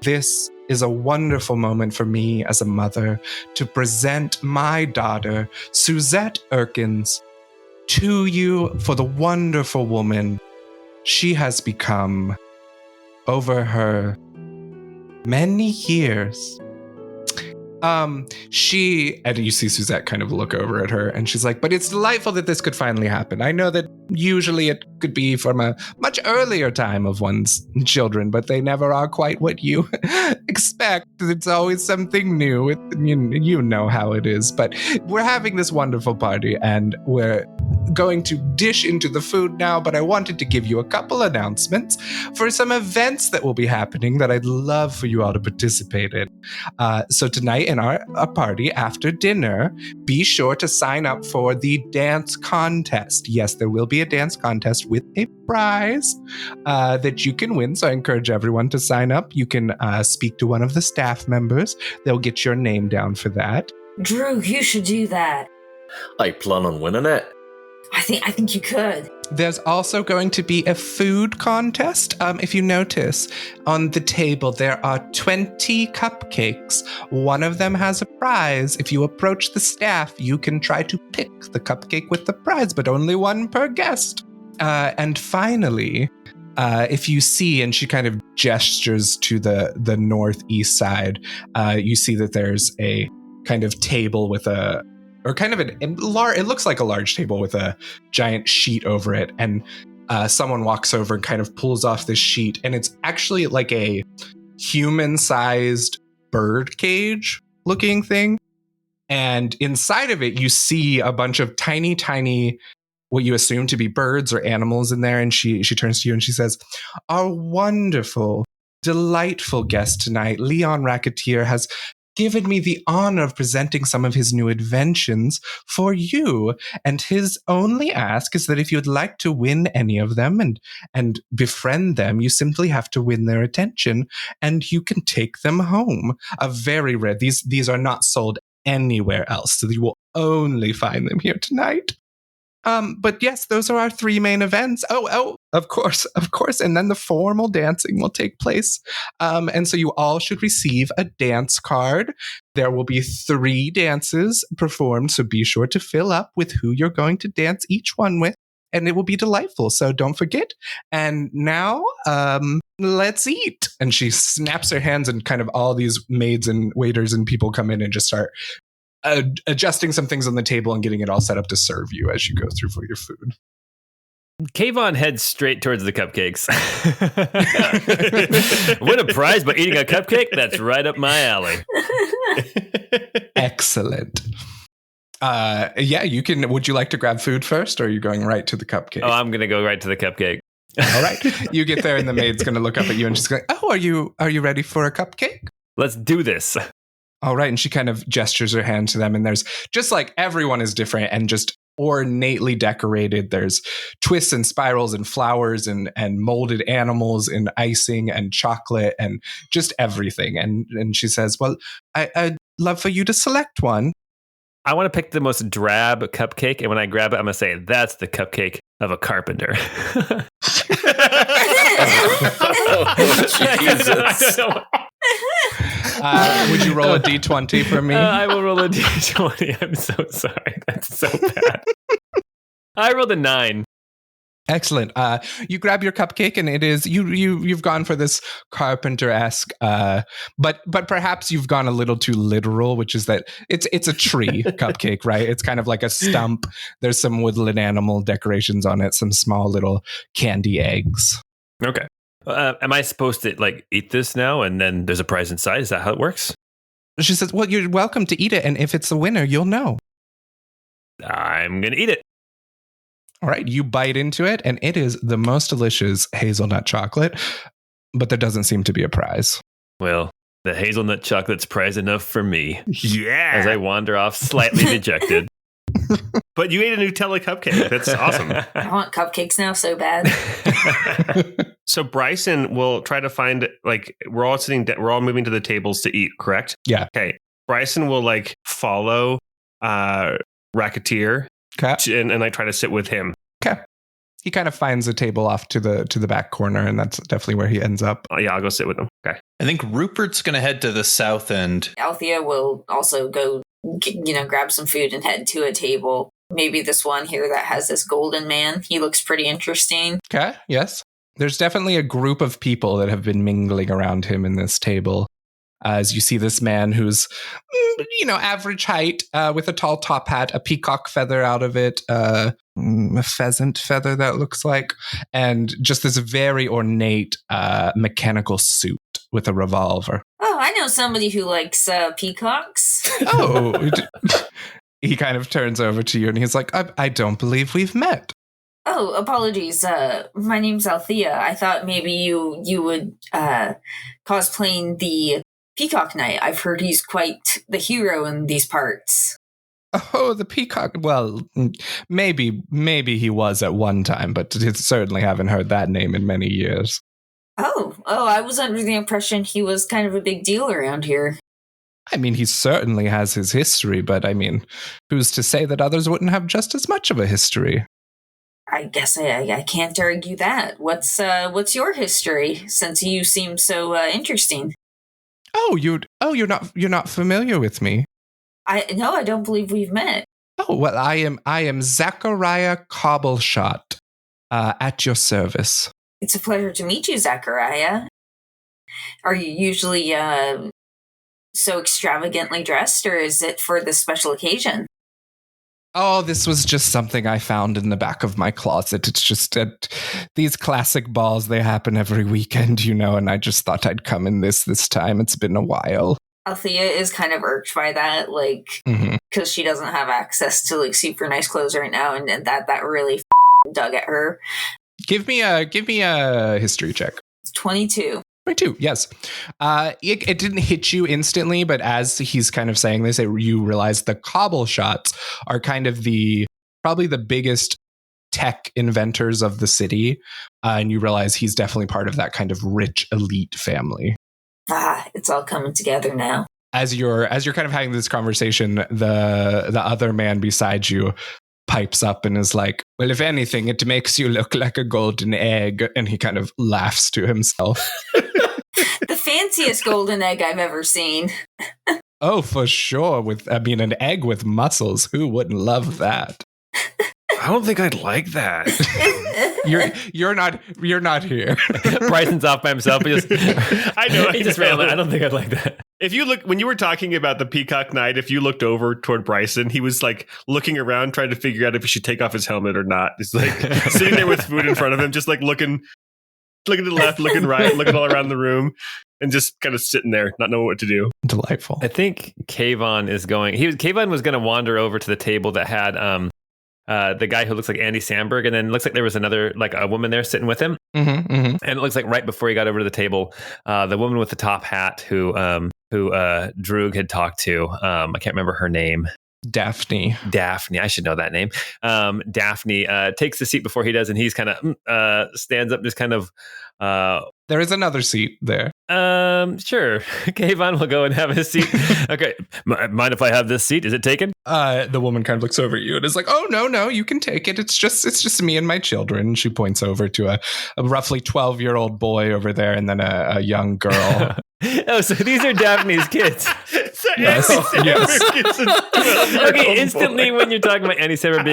this is a wonderful moment for me as a mother to present my daughter, Suzette Erkins, to you for the wonderful woman she has become over her many years. And you see Suzette kind of look over at her, and she's like, but it's delightful that this could finally happen. I know that usually it could be from a much earlier time of one's children, but they never are quite what you expect. It's always something new. You know how it is. But we're having this wonderful party, and we're going to dish into the food now, but I wanted to give you a couple announcements for some events that will be happening that I'd love for you all to participate in. So tonight in our party after dinner, be sure to sign up for the dance contest. Yes, there will be a dance contest with a prize that you can win. So I encourage everyone to sign up. You can speak to one of the staff members. They'll get your name down for that. Drew, you should do that. I plan on winning it. I think you could. There's also going to be a food contest. If you notice, on the table there are 20 cupcakes. One of them has a prize. If you approach the staff, you can try to pick the cupcake with the prize, but only one per guest. And finally, if you see, and she kind of gestures to the northeast side, you see that there's a kind of table with it looks like a large table with a giant sheet over it, and someone walks over and kind of pulls off this sheet, and it's actually like a human-sized bird cage looking thing, and inside of it you see a bunch of tiny what you assume to be birds or animals in there, and she turns to you and she says, our wonderful, delightful guest tonight, Leon Racketeer, has given me the honor of presenting some of his new inventions for you. And his only ask is that if you'd like to win any of them and befriend them, you simply have to win their attention and you can take them home. A very rare. These are not sold anywhere else, so you will only find them here tonight. But yes, those are our three main events. Oh, of course. And then the formal dancing will take place. And so you all should receive a dance card. There will be 3 dances performed, so be sure to fill up with who you're going to dance each one with, and it will be delightful. So don't forget. And now, let's eat. And she snaps her hands, and kind of all these maids and waiters and people come in and just start adjusting some things on the table and getting it all set up to serve you as you go through for your food. Kayvon heads straight towards the cupcakes. Win a prize by eating a cupcake? That's right up my alley. Excellent. Yeah, you can. Would you like to grab food first, or are you going right to the cupcake? Oh, I'm going to go right to the cupcake. All right. You get there, and the maid's going to look up at you, and she's going, "Oh, are you ready for a cupcake? Let's do this." All right. And she kind of gestures her hand to them, and there's just like everyone is different and just ornately decorated. There's twists and spirals and flowers and molded animals and icing and chocolate and just everything. And she says, well, I'd love for you to select one. I want to pick the most drab cupcake, and when I grab it, I'm going to say, that's the cupcake of a carpenter. Jesus. Would you roll a D20 for me? I will roll a D20. I'm so sorry. That's so bad. I rolled a 9. Excellent. You grab your cupcake, and it is you've gone for this carpenter-esque, but perhaps you've gone a little too literal, which is that it's a tree cupcake, right? It's kind of like a stump. There's some woodland animal decorations on it, some small little candy eggs. Okay. Am I supposed to like eat this now, and then there's a prize inside? Is that how it works? She says, well, you're welcome to eat it, and if it's a winner, you'll know. I'm gonna eat it. All right, you bite into it, and it is the most delicious hazelnut chocolate, but there doesn't seem to be a prize. Well, the hazelnut chocolate's prize enough for me. Yeah. As I wander off slightly dejected. But you ate a Nutella cupcake. That's awesome. I want cupcakes now so bad. So Bryson will try to find, like, we're all moving to the tables to eat, correct? Yeah. Okay. Bryson will like follow Racketeer Okay. and like try to sit with him. Okay. he kind of finds a table off to the back corner, and that's definitely where he ends up. Oh, yeah, I'll go sit with him. Okay. I think Rupert's going to head to the south end. Althea will also go, grab some food and head to a table. Maybe this one here that has this golden man. He looks pretty interesting. Okay, yes. There's definitely a group of people that have been mingling around him in this table. As you see this man who's, average height, with a tall top hat, a peacock feather out of it, a pheasant feather that looks like, and just this very ornate mechanical suit with a revolver. Oh, I know somebody who likes peacocks. Oh, he kind of turns over to you and he's like, I don't believe we've met. Oh, apologies. My name's Althea. I thought maybe you would cosplaying the Peacock Knight. I've heard he's quite the hero in these parts. Oh, the Peacock. Well, maybe he was at one time, but certainly haven't heard that name in many years. Oh, I was under the impression he was kind of a big deal around here. I mean, he certainly has his history, but I mean, who's to say that others wouldn't have just as much of a history? I guess I can't argue that. What's your history, since you seem so interesting? You're not familiar with me. I don't believe we've met. Oh, well, I am Zachariah Cobbleshot, at your service. It's a pleasure to meet you, Zachariah. Are you usually so extravagantly dressed, or is it for this special occasion? Oh, this was just something I found in the back of my closet. It's just these classic balls, they happen every weekend, and I just thought I'd come in this time. It's been a while. Althea is kind of irked by that, because she doesn't have access to super nice clothes right now, and that really dug at her. Give me a history check. It's 22. 22, yes. It didn't hit you instantly, but as he's kind of saying this, you realize the cobble shots are kind of probably the biggest tech inventors of the city, and you realize he's definitely part of that kind of rich elite family. It's all coming together now. As you're kind of having this conversation, the other man beside you pipes up and is like, well, if anything, it makes you look like a golden egg. And he kind of laughs to himself. The fanciest golden egg I've ever seen. Oh, for sure. An egg with muscles. Who wouldn't love that? I don't think I'd like that. You're not here. Bryson's off by himself. I know. He just ran. I don't think I'd like that. If you look, when you were talking about the Peacock Knight, if you looked over toward Bryson, he was looking around, trying to figure out if he should take off his helmet or not. He's sitting there with food in front of him, just looking to the left, looking right, looking all around the room, and just kind of sitting there, not knowing what to do. Delightful. I think Kayvon is going. Kayvon was going to wander over to the table that had the guy who looks like Andy Samberg, and then it looks like there was another, a woman there sitting with him. Mm-hmm, mm-hmm. And it looks like right before he got over to the table, the woman with the top hat who Droog had talked to, I can't remember her name. Daphne. I should know that name. Daphne takes the seat before he does, and he's kind of stands up, just kind of. There is another seat there. Sure. Kayvon will go and have his seat. Okay. Mind if I have this seat? Is it taken? The woman kind of looks over at you and is like, "Oh, no, you can take it. It's just me and my children." She points over to a roughly 12-year-old boy over there, and then a young girl. Oh, so these are Daphne's kids. Yes. Okay, instantly when you're talking about Andy Samberg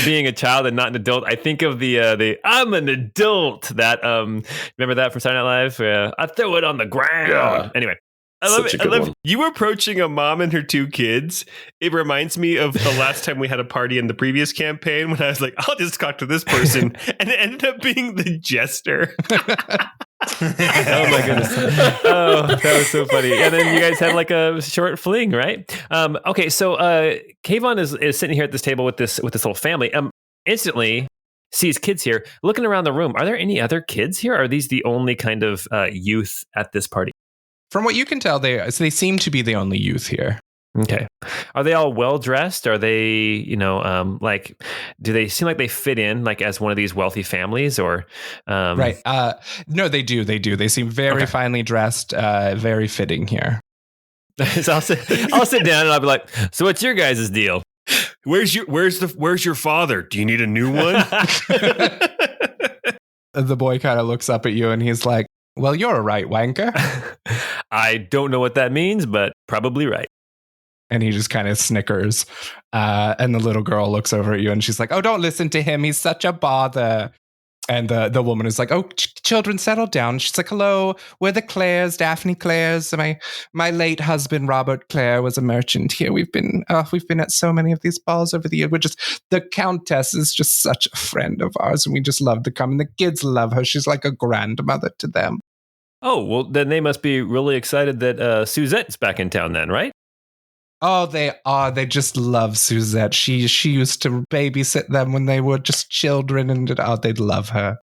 being a child and not an adult, I think of the I'm an adult. That remember that from Saturday Night Live? I throw it on the ground. Yeah. Anyway. I love Such it. a good one. You approaching a mom and her two kids. It reminds me of the last time we had a party in the previous campaign when I was like, I'll just talk to this person. And it ended up being the jester. Oh my goodness. Oh, that was so funny. And then you guys had a short fling, right? Okay, so Kayvon is sitting here at this table with this little family. Instantly sees kids here. Looking around the room, are there any other kids here? Are these the only kind of youth at this party? From what you can tell, they seem to be the only youth here. Okay. Are they all well dressed? Are they, do they seem like they fit in as one of these wealthy families or? Right. No, they do. They seem very finely dressed, very fitting here. So I'll sit down and I'll be like, so what's your guys' deal? Where's your father? Do you need a new one? the boy kind of looks up at you and he's like, well, you're a right wanker. I don't know what that means, but probably right. And he just kind of snickers. And the little girl looks over at you and she's like, oh, don't listen to him. He's such a bother. And the woman is like, oh, children, settle down. She's like, hello, we're the Clares, Daphne Clares. My late husband, Robert Clare, was a merchant here. We've been at so many of these balls over the years. The Countess is just such a friend of ours, and we just love to come. And the kids love her. She's like a grandmother to them. Oh, well, then they must be really excited that Suzette's back in town then, right? Oh, they are. They just love Suzette. She used to babysit them when they were just children, and they'd love her.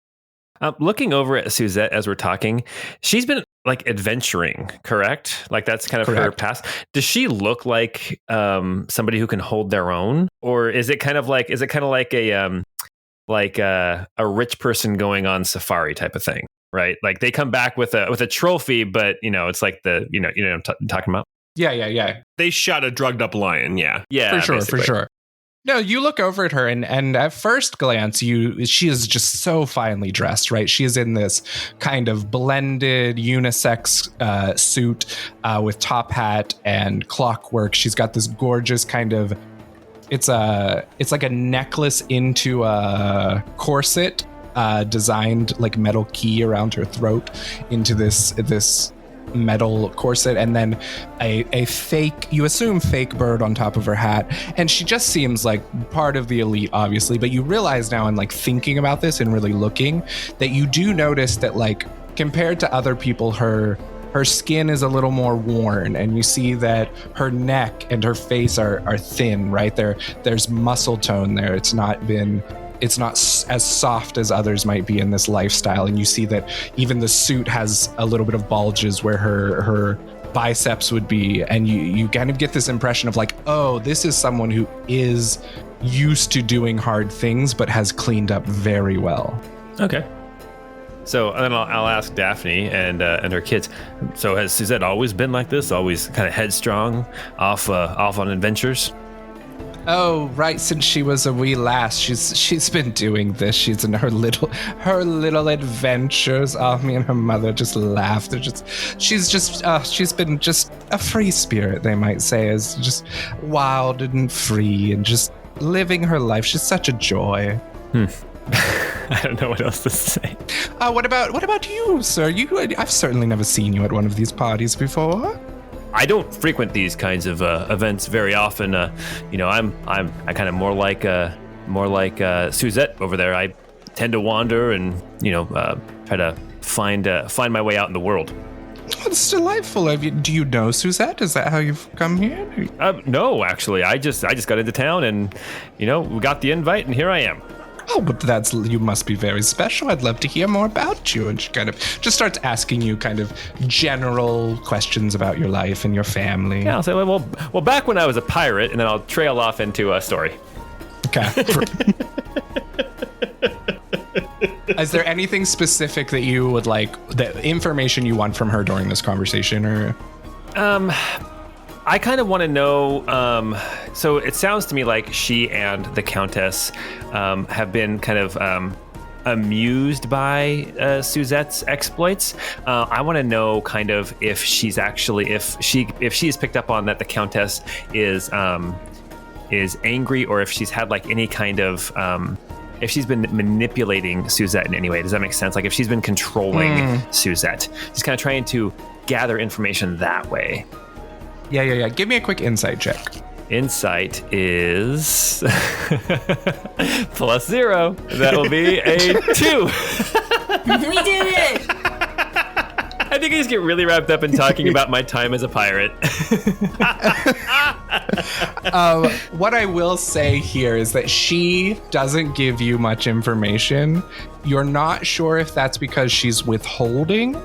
Looking over at Suzette as we're talking, she's been like adventuring, correct? Like that's kind of her past. Does she look like somebody who can hold their own, or is it kind of like a rich person going on safari type of thing, right? Like they come back with a trophy, but it's like the you know what I'm talking about. Yeah. They shot a drugged up lion. Yeah. For sure. No, you look over at her and at first glance, she is just so finely dressed, right? She is in this kind of blended unisex suit with top hat and clockwork. She's got this gorgeous kind of, it's like a necklace into a corset designed like metal key around her throat into this metal corset, and then a fake, you assume fake bird on top of her hat, and she just seems like part of the elite, obviously, but you realize now in like thinking about this and really looking that you do notice that like compared to other people, her skin is a little more worn, and you see that her neck and her face are thin, right? There's muscle tone there. It's not as soft as others might be in this lifestyle. And you see that even the suit has a little bit of bulges where her biceps would be. And you kind of get this impression of like, oh, this is someone who is used to doing hard things, but has cleaned up very well. Okay. So then I'll ask Daphne and her kids. So has Suzette always been like this? Always kind of headstrong, off on adventures? Oh, right. Since she was a wee lass, she's been doing this. She's in her little adventures. Oh, me and her mother just laughed. She's been just a free spirit, they might say, is just wild and free and just living her life. She's such a joy. I don't know what else to say. What about you, sir? I've certainly never seen you at one of these parties before. I don't frequent these kinds of events very often. I kind of more like Suzette over there. I tend to wander and try to find my way out in the world. That's delightful. Do you know Suzette? Is that how you've come here? No, actually, I just got into town and we got the invite and here I am. Oh, but you must be very special. I'd love to hear more about you. And she kind of just starts asking you kind of general questions about your life and your family. Yeah, I'll say, well, back when I was a pirate, and then I'll trail off into a story. Okay. Is there anything specific that you would like, the information you want from her during this conversation, or? I kind of want to know, so it sounds to me like she and the Countess have been kind of amused by Suzette's exploits. I want to know kind of if she's picked up on that the Countess is angry, or if she's had like any kind of, if she's been manipulating Suzette in any way. Does that make sense? Like if she's been controlling Suzette, just kind of trying to gather information that way. Yeah. Give me a quick insight check. Insight is +0. That will be a 2. We did it! I think I just get really wrapped up in talking about my time as a pirate. What I will say here is that she doesn't give you much information. You're not sure if that's because she's withholding,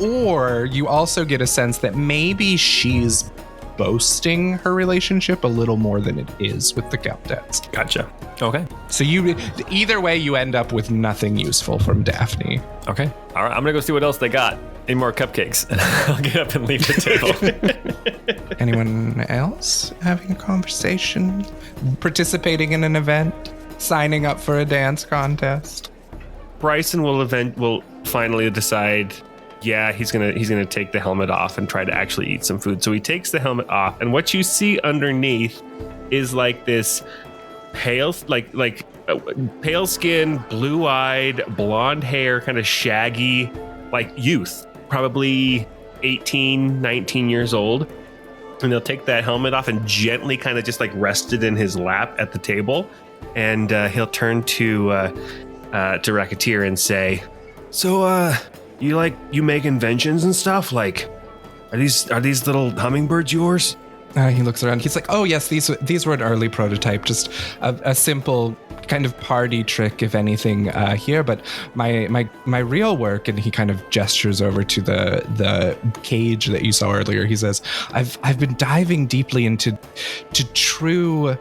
or you also get a sense that maybe she's boasting her relationship a little more than it is with the Countess. Gotcha. Okay. So either way, you end up with nothing useful from Daphne. Okay. All right. I'm going to go see what else they got. Any more cupcakes. I'll get up and leave the table. Anyone else having a conversation? Participating in an event? Signing up for a dance contest? Bryson will finally decide, yeah, he's gonna take the helmet off and try to actually eat some food. So he takes the helmet off, and what you see underneath is like this pale skin, blue-eyed, blonde hair, kind of shaggy, like youth, probably 18, 19 years old. And they'll take that helmet off and gently kind of just like rest it in his lap at the table. And he'll turn to Racketeer and say, "So, you make inventions and stuff? Like, are these little hummingbirds yours?" He looks around. He's like, "Oh yes, these were an early prototype, just a simple kind of party trick, if anything, here. But my real work," and he kind of gestures over to the cage that you saw earlier. He says, "I've been diving deeply into true."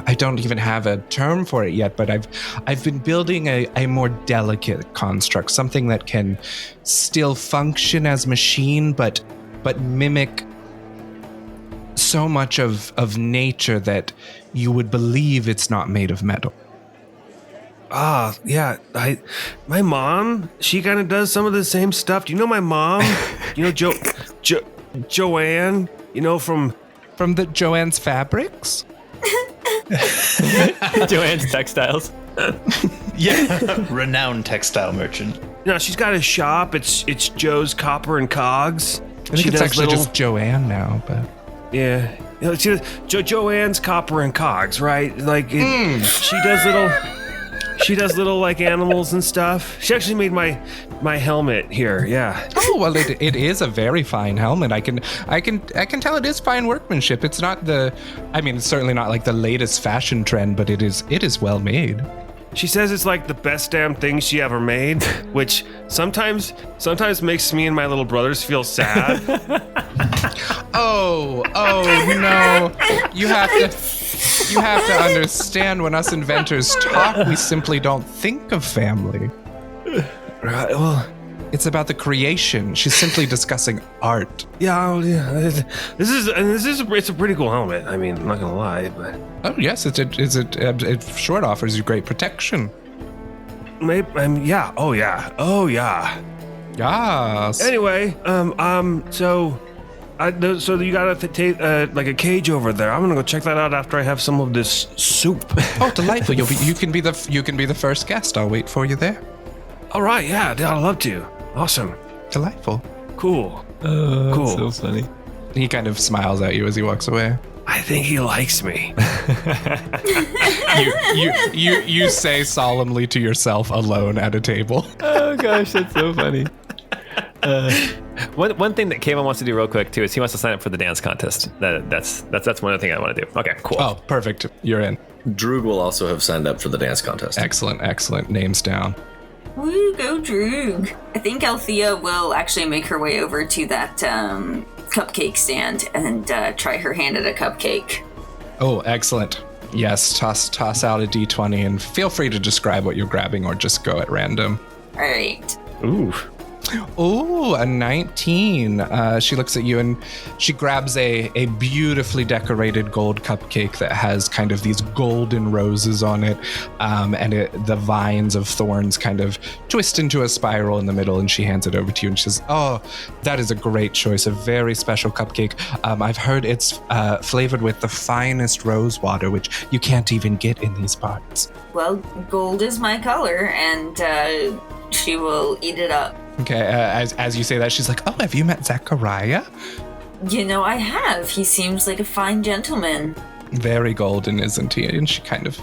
I don't even have a term for it yet, but I've been building a more delicate construct, something that can still function as machine, but mimic so much of nature that you would believe it's not made of metal." Yeah. My mom, she kind of does some of the same stuff. Do you know my mom? You know Joanne? You know from the Joanne's Fabrics? Joanne's Textiles. Yeah, renowned textile merchant. You know, she's got a shop. It's Joe's Copper and Cogs. I think it's actually just Joanne now, but yeah. You know, Joanne's Copper and Cogs, right? Like she does little like animals and stuff. She actually made my helmet here. Yeah. Oh well, it is a very fine helmet. I can tell it is fine workmanship. It's not it's certainly not like the latest fashion trend, but it is well made. She says it's like the best damn thing she ever made, which sometimes makes me and my little brothers feel sad. Oh no! You have to understand, when us inventors talk, we simply don't think of family. Right. Well, it's about the creation. She's simply discussing art. Yeah. This is it's a pretty cool helmet. I mean, I'm not gonna lie, but oh yes, it sure offers you great protection. Maybe. Yeah. Oh yeah. Yes. Anyway, so you got like a cage over there. I'm gonna go check that out after I have some of this soup. Oh, delightful! You can be the first guest. I'll wait for you there. All right, yeah, I'd love to. Awesome. Delightful. Cool. Cool. That's so funny. He kind of smiles at you as he walks away. I think he likes me. You say solemnly to yourself alone at a table. Oh gosh, that's so funny. One thing that Kayvon wants to do real quick too is he wants to sign up for the dance contest. That's one other thing I want to do. Okay, cool. Oh, perfect. You're in. Droog will also have signed up for the dance contest. Excellent. Names down. Woo, go Droog. I think Althea will actually make her way over to that cupcake stand and try her hand at a cupcake. Oh, excellent. Yes, toss out a d20 and feel free to describe what you're grabbing or just go at random. All right. Ooh, a 19. She looks at you and she grabs a beautifully decorated gold cupcake that has kind of these golden roses on it, and the vines of thorns kind of twist into a spiral in the middle, and she hands it over to you and she says, "Oh, that is a great choice, a very special cupcake. I've heard it's flavored with the finest rose water, which you can't even get in these parts." Well, gold is my color, and she will eat it up. Okay, as you say that, she's like, "Oh, have you met Zachariah?" You know, I have. He seems like a fine gentleman. Very golden, isn't he? And she kind of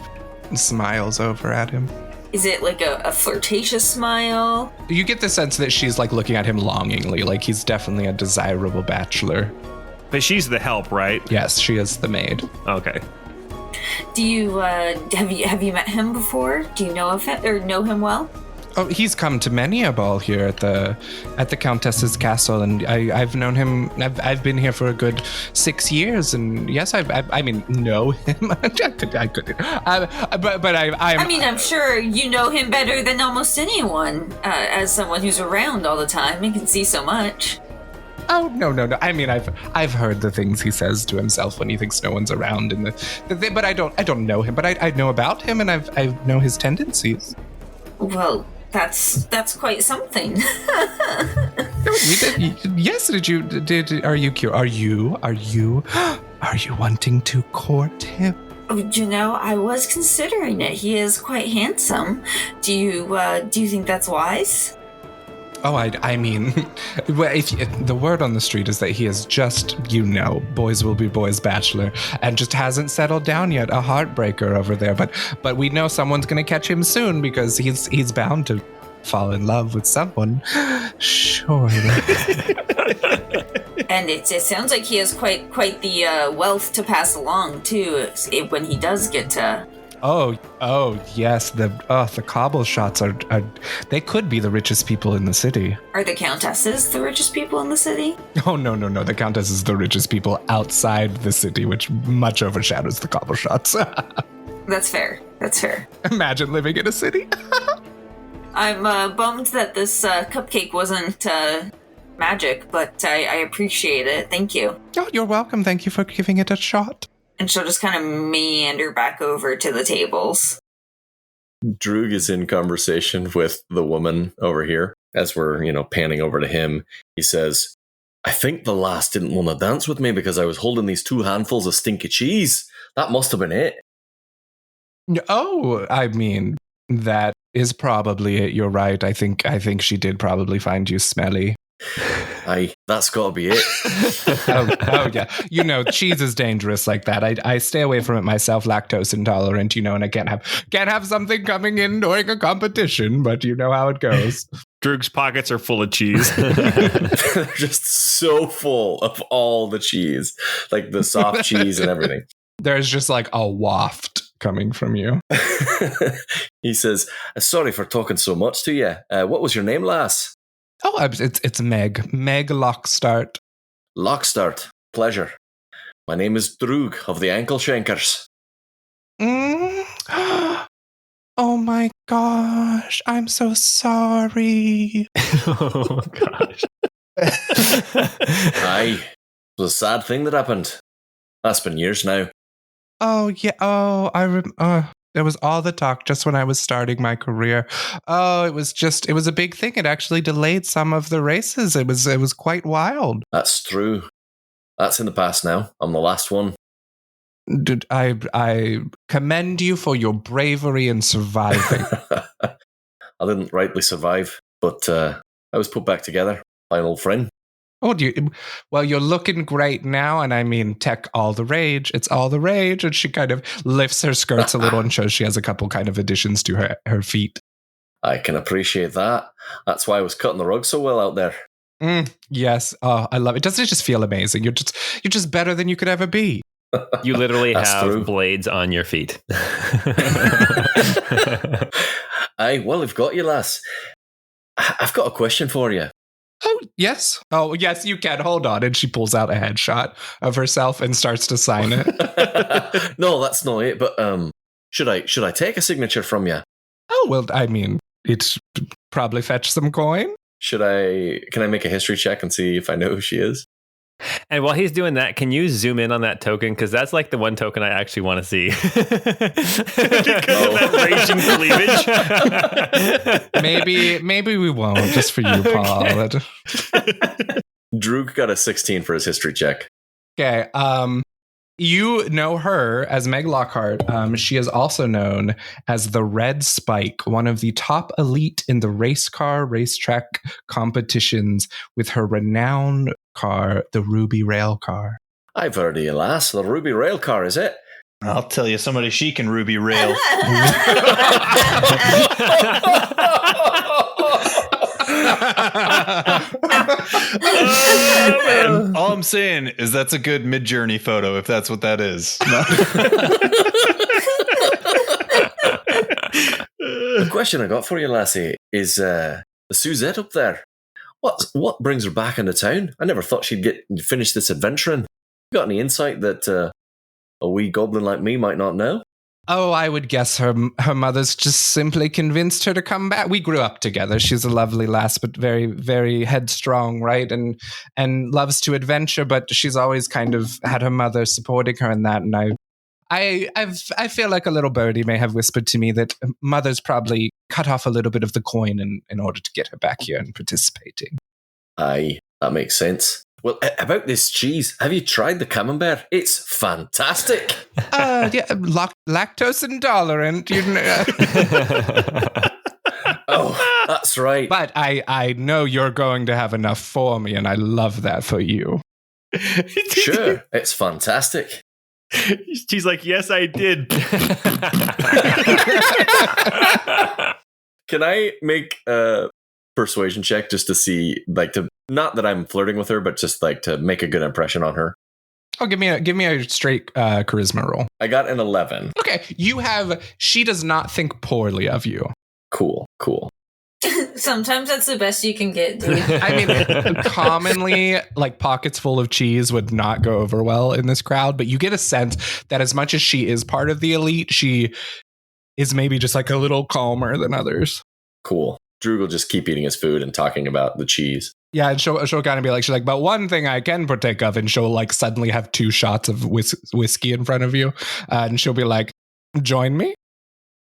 smiles over at him. Is it like a flirtatious smile? You get the sense that she's like looking at him longingly, like he's definitely a desirable bachelor. But she's the help, right? Yes, she is the maid. Okay. Do you have you met him before? Do you know of him or know him well? Oh, he's come to many a ball here at the Countess's castle, and I've known him. I've been here for a good 6 years, and yes, I mean know him. I couldn't. I'm sure you know him better than almost anyone, as someone who's around all the time and can see so much. Oh no! I mean, I've heard the things he says to himself when he thinks no one's around, but I don't know him. But I know about him, and I know his tendencies. Well, That's quite something. We did. Yes, are you cute? Are you wanting to court him? Oh, I was considering it. He is quite handsome. Do you think that's wise? Oh, I mean, the word on the street is that he is just, boys will be boys bachelor, and just hasn't settled down yet. A heartbreaker over there, but we know someone's gonna catch him soon because he's bound to fall in love with someone. Sure. And it sounds like he has quite the wealth to pass along too. When he does get to. Oh yes, the cobble shots are they could be the richest people in the city. Are the countesses the richest people in the city? Oh no, the countess is the richest people outside the city, which much overshadows the cobble shots. That's fair. Imagine living in a city. I'm bummed that this cupcake wasn't magic, but I appreciate it. Thank you. Oh, you're welcome. Thank you for giving it a shot. And she'll just kind of meander back over to the tables. Droog is in conversation with the woman over here. As we're, panning over to him, he says, I think the lass didn't want to dance with me because I was holding these 2 handfuls of stinky cheese. That must have been it. Oh, I mean, that is probably it. You're right. I think she did probably find you smelly. Aye, that's got to be it. oh yeah. Cheese is dangerous like that. I stay away from it myself, lactose intolerant, and I can't have something coming in during a competition, but you know how it goes. Droog's pockets are full of cheese. They're just so full of all the cheese, like the soft cheese and everything. There's just like a waft coming from you. He says, sorry for talking so much to you. What was your name, lass? Oh, it's Meg. Meg Lockstart. Lockstart. Pleasure. My name is Droog of the Ankle Shankers. Oh my gosh. I'm so sorry. Oh gosh. Aye. It was a sad thing that happened. That's been years now. Oh, yeah. Oh, there was all the talk just when I was starting my career. Oh, it was a big thing. It actually delayed some of the races. It was quite wild. That's true. That's in the past now. I'm the last one. I commend you for your bravery in surviving. I didn't rightly survive, but I was put back together by an old friend. Oh, well, you're looking great now, and I mean, tech all the rage. It's all the rage, and she kind of lifts her skirts a little and shows she has a couple kind of additions to her feet. I can appreciate that. That's why I was cutting the rug so well out there. Yes. Oh, I love it. Doesn't it just feel amazing? You're just better than you could ever be. You literally have true. blades on your feet. Aye, well, I've got you, lass. I've got a question for you. Oh, yes. Oh, yes, you can. Hold on. And she pulls out a headshot of herself and starts to sign it. No, that's not it. But should I take a signature from you? Oh, well, I mean, it's probably fetch some coin. Can I make a history check and see if I know who she is? And while he's doing that, can you zoom in on that token? Because that's like the one token I actually want to see. Because of that raging cleavage. Maybe we won't, just for you, Paul. Okay. Droog got a 16 for his history check. Okay. You know her as Meg Lockhart. She is also known as the Red Spike, one of the top elite in the racetrack competitions with her renowned car, the Ruby Rail Car. I've heard of you, lass. The Ruby Rail Car, is it? I'll tell you, somebody she can Ruby Rail. And all I'm saying is that's a good Mid-Journey photo, if that's what that is. The question I got for you, lassie, is the Suzette up there. What brings her back into town? I never thought she'd finish this adventuring. Got any insight that a wee goblin like me might not know? Oh, I would guess her mother's just simply convinced her to come back. We grew up together. She's a lovely lass, but very, very headstrong, right? And loves to adventure, but she's always kind of had her mother supporting her in that. And I feel like a little birdie may have whispered to me that mother's probably cut off a little bit of the coin in order to get her back here and participating. Aye, that makes sense. Well, about this cheese, have you tried the camembert? It's fantastic. Lactose intolerant. You know. Oh, that's right. But I know you're going to have enough for me, and I love that for you. Sure, it's fantastic. She's like, yes, I did. Can I make a persuasion check just to see, like, to not that I'm flirting with her, but just like to make a good impression on her? Oh, give me a straight charisma roll. I got an 11. Okay, she does not think poorly of you. Cool. Sometimes that's the best you can get, dude. I mean, commonly, like, pockets full of cheese would not go over well in this crowd, but you get a sense that as much as she is part of the elite, she is maybe just like a little calmer than others. Cool. Drew will just keep eating his food and talking about the cheese. Yeah, and she'll kind of be like, she's like, but one thing I can partake of, and she'll like suddenly have 2 shots of whiskey in front of you, and she'll be like, join me?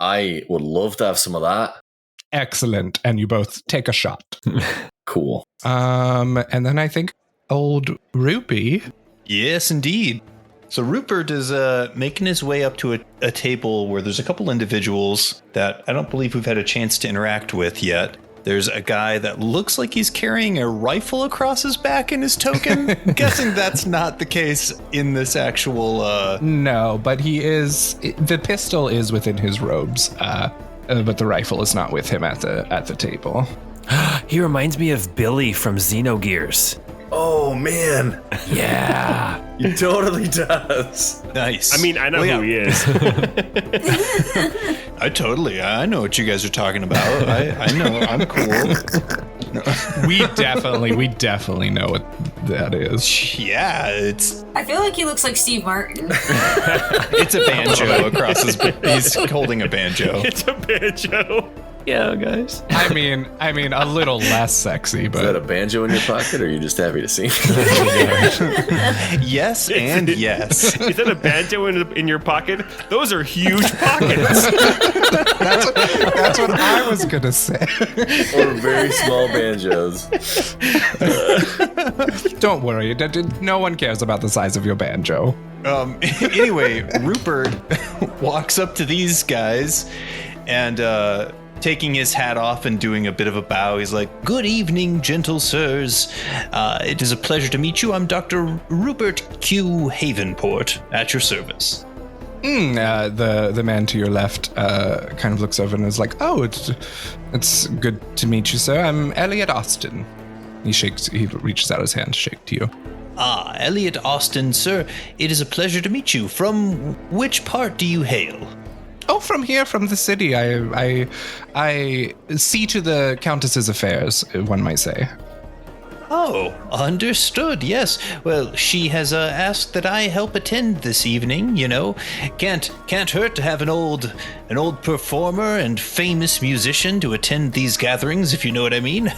I would love to have some of that. Excellent. And you both take a shot. Cool. And then I think old Rupee. Yes, indeed. So Rupert is making his way up to a table where there's a couple individuals that I don't believe we've had a chance to interact with yet. There's a guy that looks like he's carrying a rifle across his back in his token. I'm guessing that's not the case in this actual... No, but the pistol is within his robes, but the rifle is not with him at the table. He reminds me of Billy from Xenogears. Oh, man. Yeah. He totally does. Nice. I mean, I know who he is. I know what you guys are talking about. I know. I'm cool. We definitely know what that is. Yeah, it's... I feel like he looks like Steve Martin. It's a banjo across his... He's holding a banjo. It's a banjo. Yeah, guys. I mean, a little less sexy, but... Is that a banjo in your pocket, or are you just happy to see? Yes and yes. Is that a banjo in your pocket? Those are huge pockets. That's what I was going to say. Or very small banjos. Don't worry. No one cares about the size of your banjo. Anyway, Rupert walks up to these guys and... taking his hat off and doing a bit of a bow, he's like, "Good evening, gentle sirs. It is a pleasure to meet you. I'm Dr. Rupert Q. Havenport, at your service." The man to your left kind of looks over and is like, "Oh, it's good to meet you, sir. I'm Elliot Austin." He reaches out his hand to shake to you. "Ah, Elliot Austin, sir. It is a pleasure to meet you. From which part do you hail?" "Oh, from here, from the city. I see to the Countess's affairs, one might say." "Oh, understood, yes. Well, she has asked that I help attend this evening, you know. Can't hurt to have an old performer and famous musician to attend these gatherings, if you know what I mean."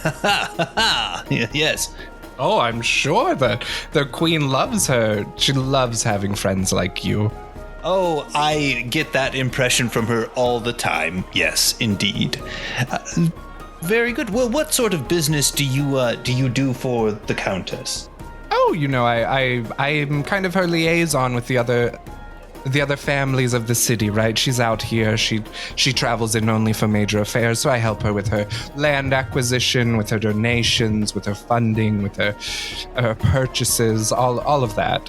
Yes. "Oh, I'm sure that the queen loves her. She loves having friends like you." "Oh, I get that impression from her all the time. Yes, indeed." Very good. Well, what sort of business do you do for the Countess?" "Oh, you know, I'm kind of her liaison with the other families of the city, right? She's out here. She travels in only for major affairs, so I help her with her land acquisition, with her donations, with her funding, with her purchases, all of that."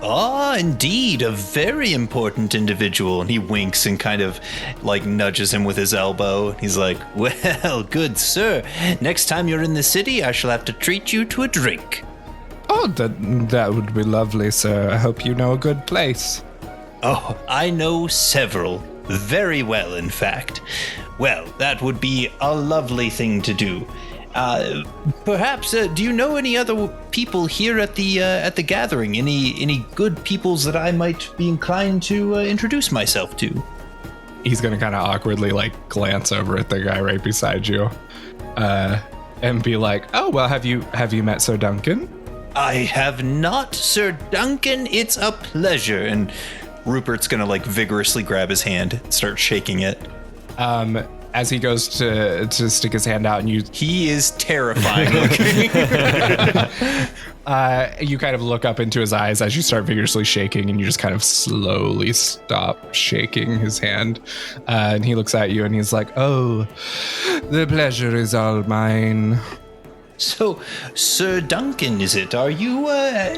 "Ah, indeed, a very important individual." And he winks and kind of like nudges him with his elbow. He's like, "Well, good sir. Next time you're in the city, I shall have to treat you to a drink." "Oh, that would be lovely, sir. I hope you know a good place." "Oh, I know several. Very well, in fact." "Well, that would be a lovely thing to do. Perhaps, do you know any other people here at the gathering? Any good peoples that I might be inclined to introduce myself to?" He's gonna kind of awkwardly like glance over at the guy right beside you, and be like, "Oh, well, have you met Sir Duncan?" "I have not, Sir Duncan. It's a pleasure." And Rupert's gonna like vigorously grab his hand, start shaking it. as he goes to stick his hand out, and he is terrifying looking. You kind of look up into his eyes as you start vigorously shaking, and you just kind of slowly stop shaking his hand. And he looks at you and he's like, "Oh, the pleasure is all mine." So, Sir Duncan, is it? Are you,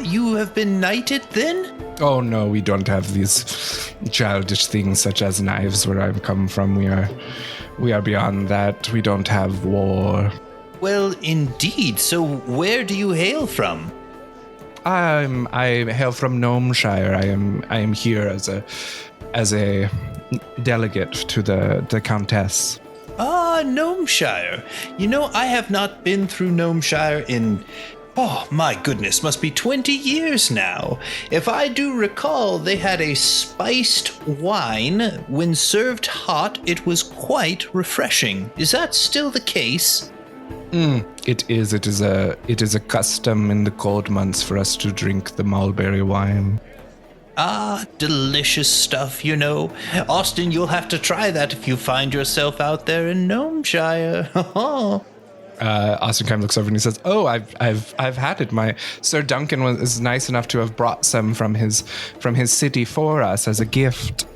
you have been knighted then? Oh no, we don't have these childish things such as knives where I've come from. We are beyond that. We don't have war. Well, indeed. So where do you hail from? I hail from Gnomeshire. I am here as a delegate to the Countess. Ah, Gnomeshire. You know, I have not been through Gnomeshire in, oh my goodness, must be 20 years now. If I do recall, they had a spiced wine. When served hot, it was quite refreshing. Is that still the case? It is. It is a custom in the cold months for us to drink the mulberry wine. Ah, delicious stuff, you know. Austin, you'll have to try that if you find yourself out there in Gnomeshire. Austin kind of looks over and he says, "Oh, I've had it. My Sir Duncan is nice enough to have brought some from his city for us as a gift."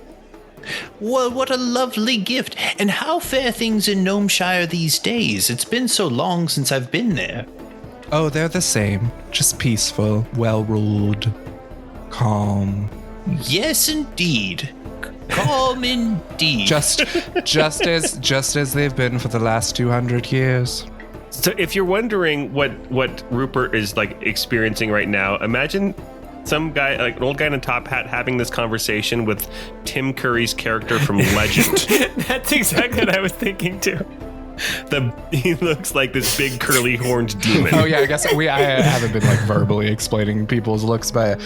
Well, what a lovely gift. And how fare things in Gnomeshire these days? It's been so long since I've been there. Oh, they're the same. Just peaceful, well-ruled, calm. Yes, indeed. Calm indeed. Just as they've been for the last 200 years. So if you're wondering what Rupert is like experiencing right now, imagine some guy, like an old guy in a top hat, having this conversation with Tim Curry's character from Legend. That's exactly what I was thinking too. He looks like this big curly horned demon. Oh yeah, I guess I haven't been like verbally explaining people's looks, but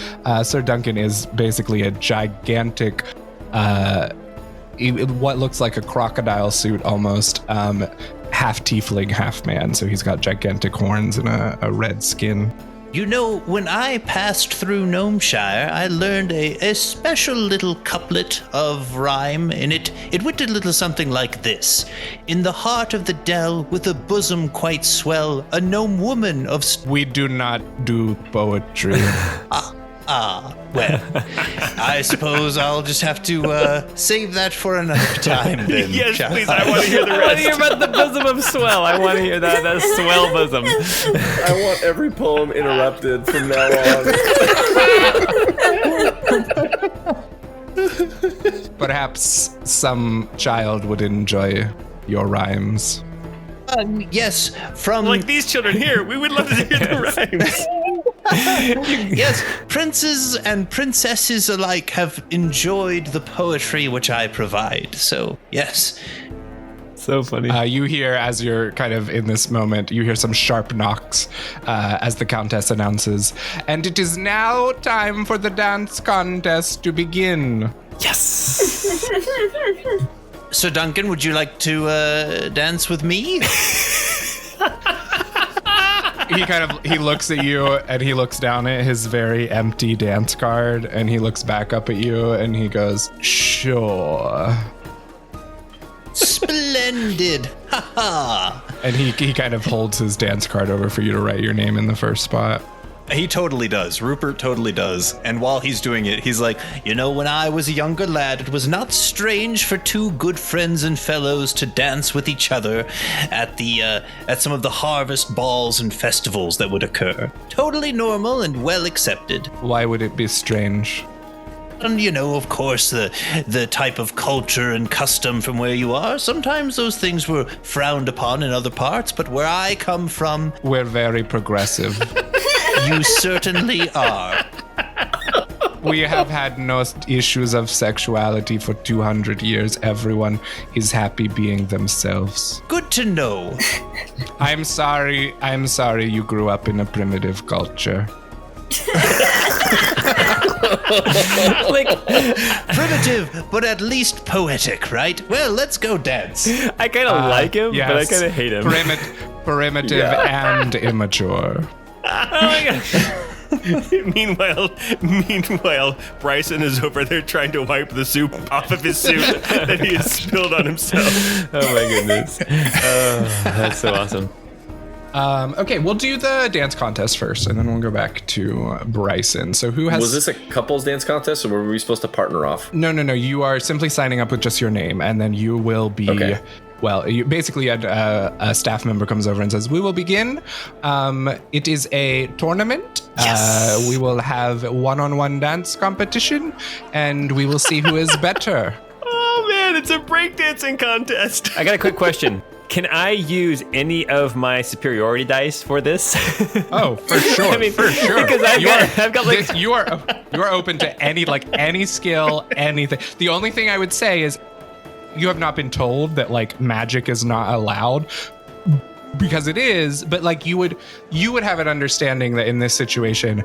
Sir Duncan is basically a gigantic, what looks like a crocodile suit almost, half tiefling, half man. So he's got gigantic horns and a red skin. You know, when I passed through Gnomeshire, I learned a special little couplet of rhyme, and it went a little something like this. In the heart of the dell, with a bosom quite swell, a gnome woman of... We do not do poetry. Well, I suppose I'll just have to save that for another time then. Yes, please, I want to hear the rest. I want to hear about the bosom of swell. I want to hear that swell bosom. I want every poem interrupted from now on. Perhaps some child would enjoy your rhymes. Yes, from... Like these children here, we would love to hear the rhymes. Yes, princes and princesses alike have enjoyed the poetry which I provide. So, yes. So funny. You hear, as you're kind of in this moment, you hear some sharp knocks as the Countess announces, "And it is now time for the dance contest to begin." Yes. Sir Duncan, would you like to dance with me? He looks at you and he looks down at his very empty dance card and he looks back up at you and he goes, "Sure." Splendid. Ha ha. And he kind of holds his dance card over for you to write your name in the first spot. He totally does. Rupert totally does. And while he's doing it, he's like, you know, when I was a younger lad, it was not strange for two good friends and fellows to dance with each other at some of the harvest balls and festivals that would occur. Totally normal and well accepted. Why would it be strange? And, you know, of course, the type of culture and custom from where you are, sometimes those things were frowned upon in other parts, but where I come from... We're very progressive. You certainly are. We have had no issues of sexuality for 200 years. Everyone is happy being themselves. Good to know. I'm sorry you grew up in a primitive culture. Like primitive, but at least poetic, right? Well, let's go dance. I kind of like him, yes. but I kind of hate him. Primitive and immature. Oh my gosh. Meanwhile, Bryson is over there trying to wipe the soup off of his suit that he has spilled on himself. Oh my goodness. That's so awesome. Okay, we'll do the dance contest first, and then we'll go back to Bryson. So who has... Was this a couples dance contest, or were we supposed to partner off? No. You are simply signing up with just your name, and then you will be... Okay. Well, you basically a staff member comes over and says, "We will begin. It is a tournament. Yes. We will have one-on-one dance competition, and we will see who is better." Oh man, it's a breakdancing contest. I got a quick question. Can I use any of my superiority dice for this? Oh, for sure. I mean, for sure. Because I've got like... You are open to any skill, anything. The only thing I would say is you have not been told that like magic is not allowed, because it is, but like you would have an understanding that in this situation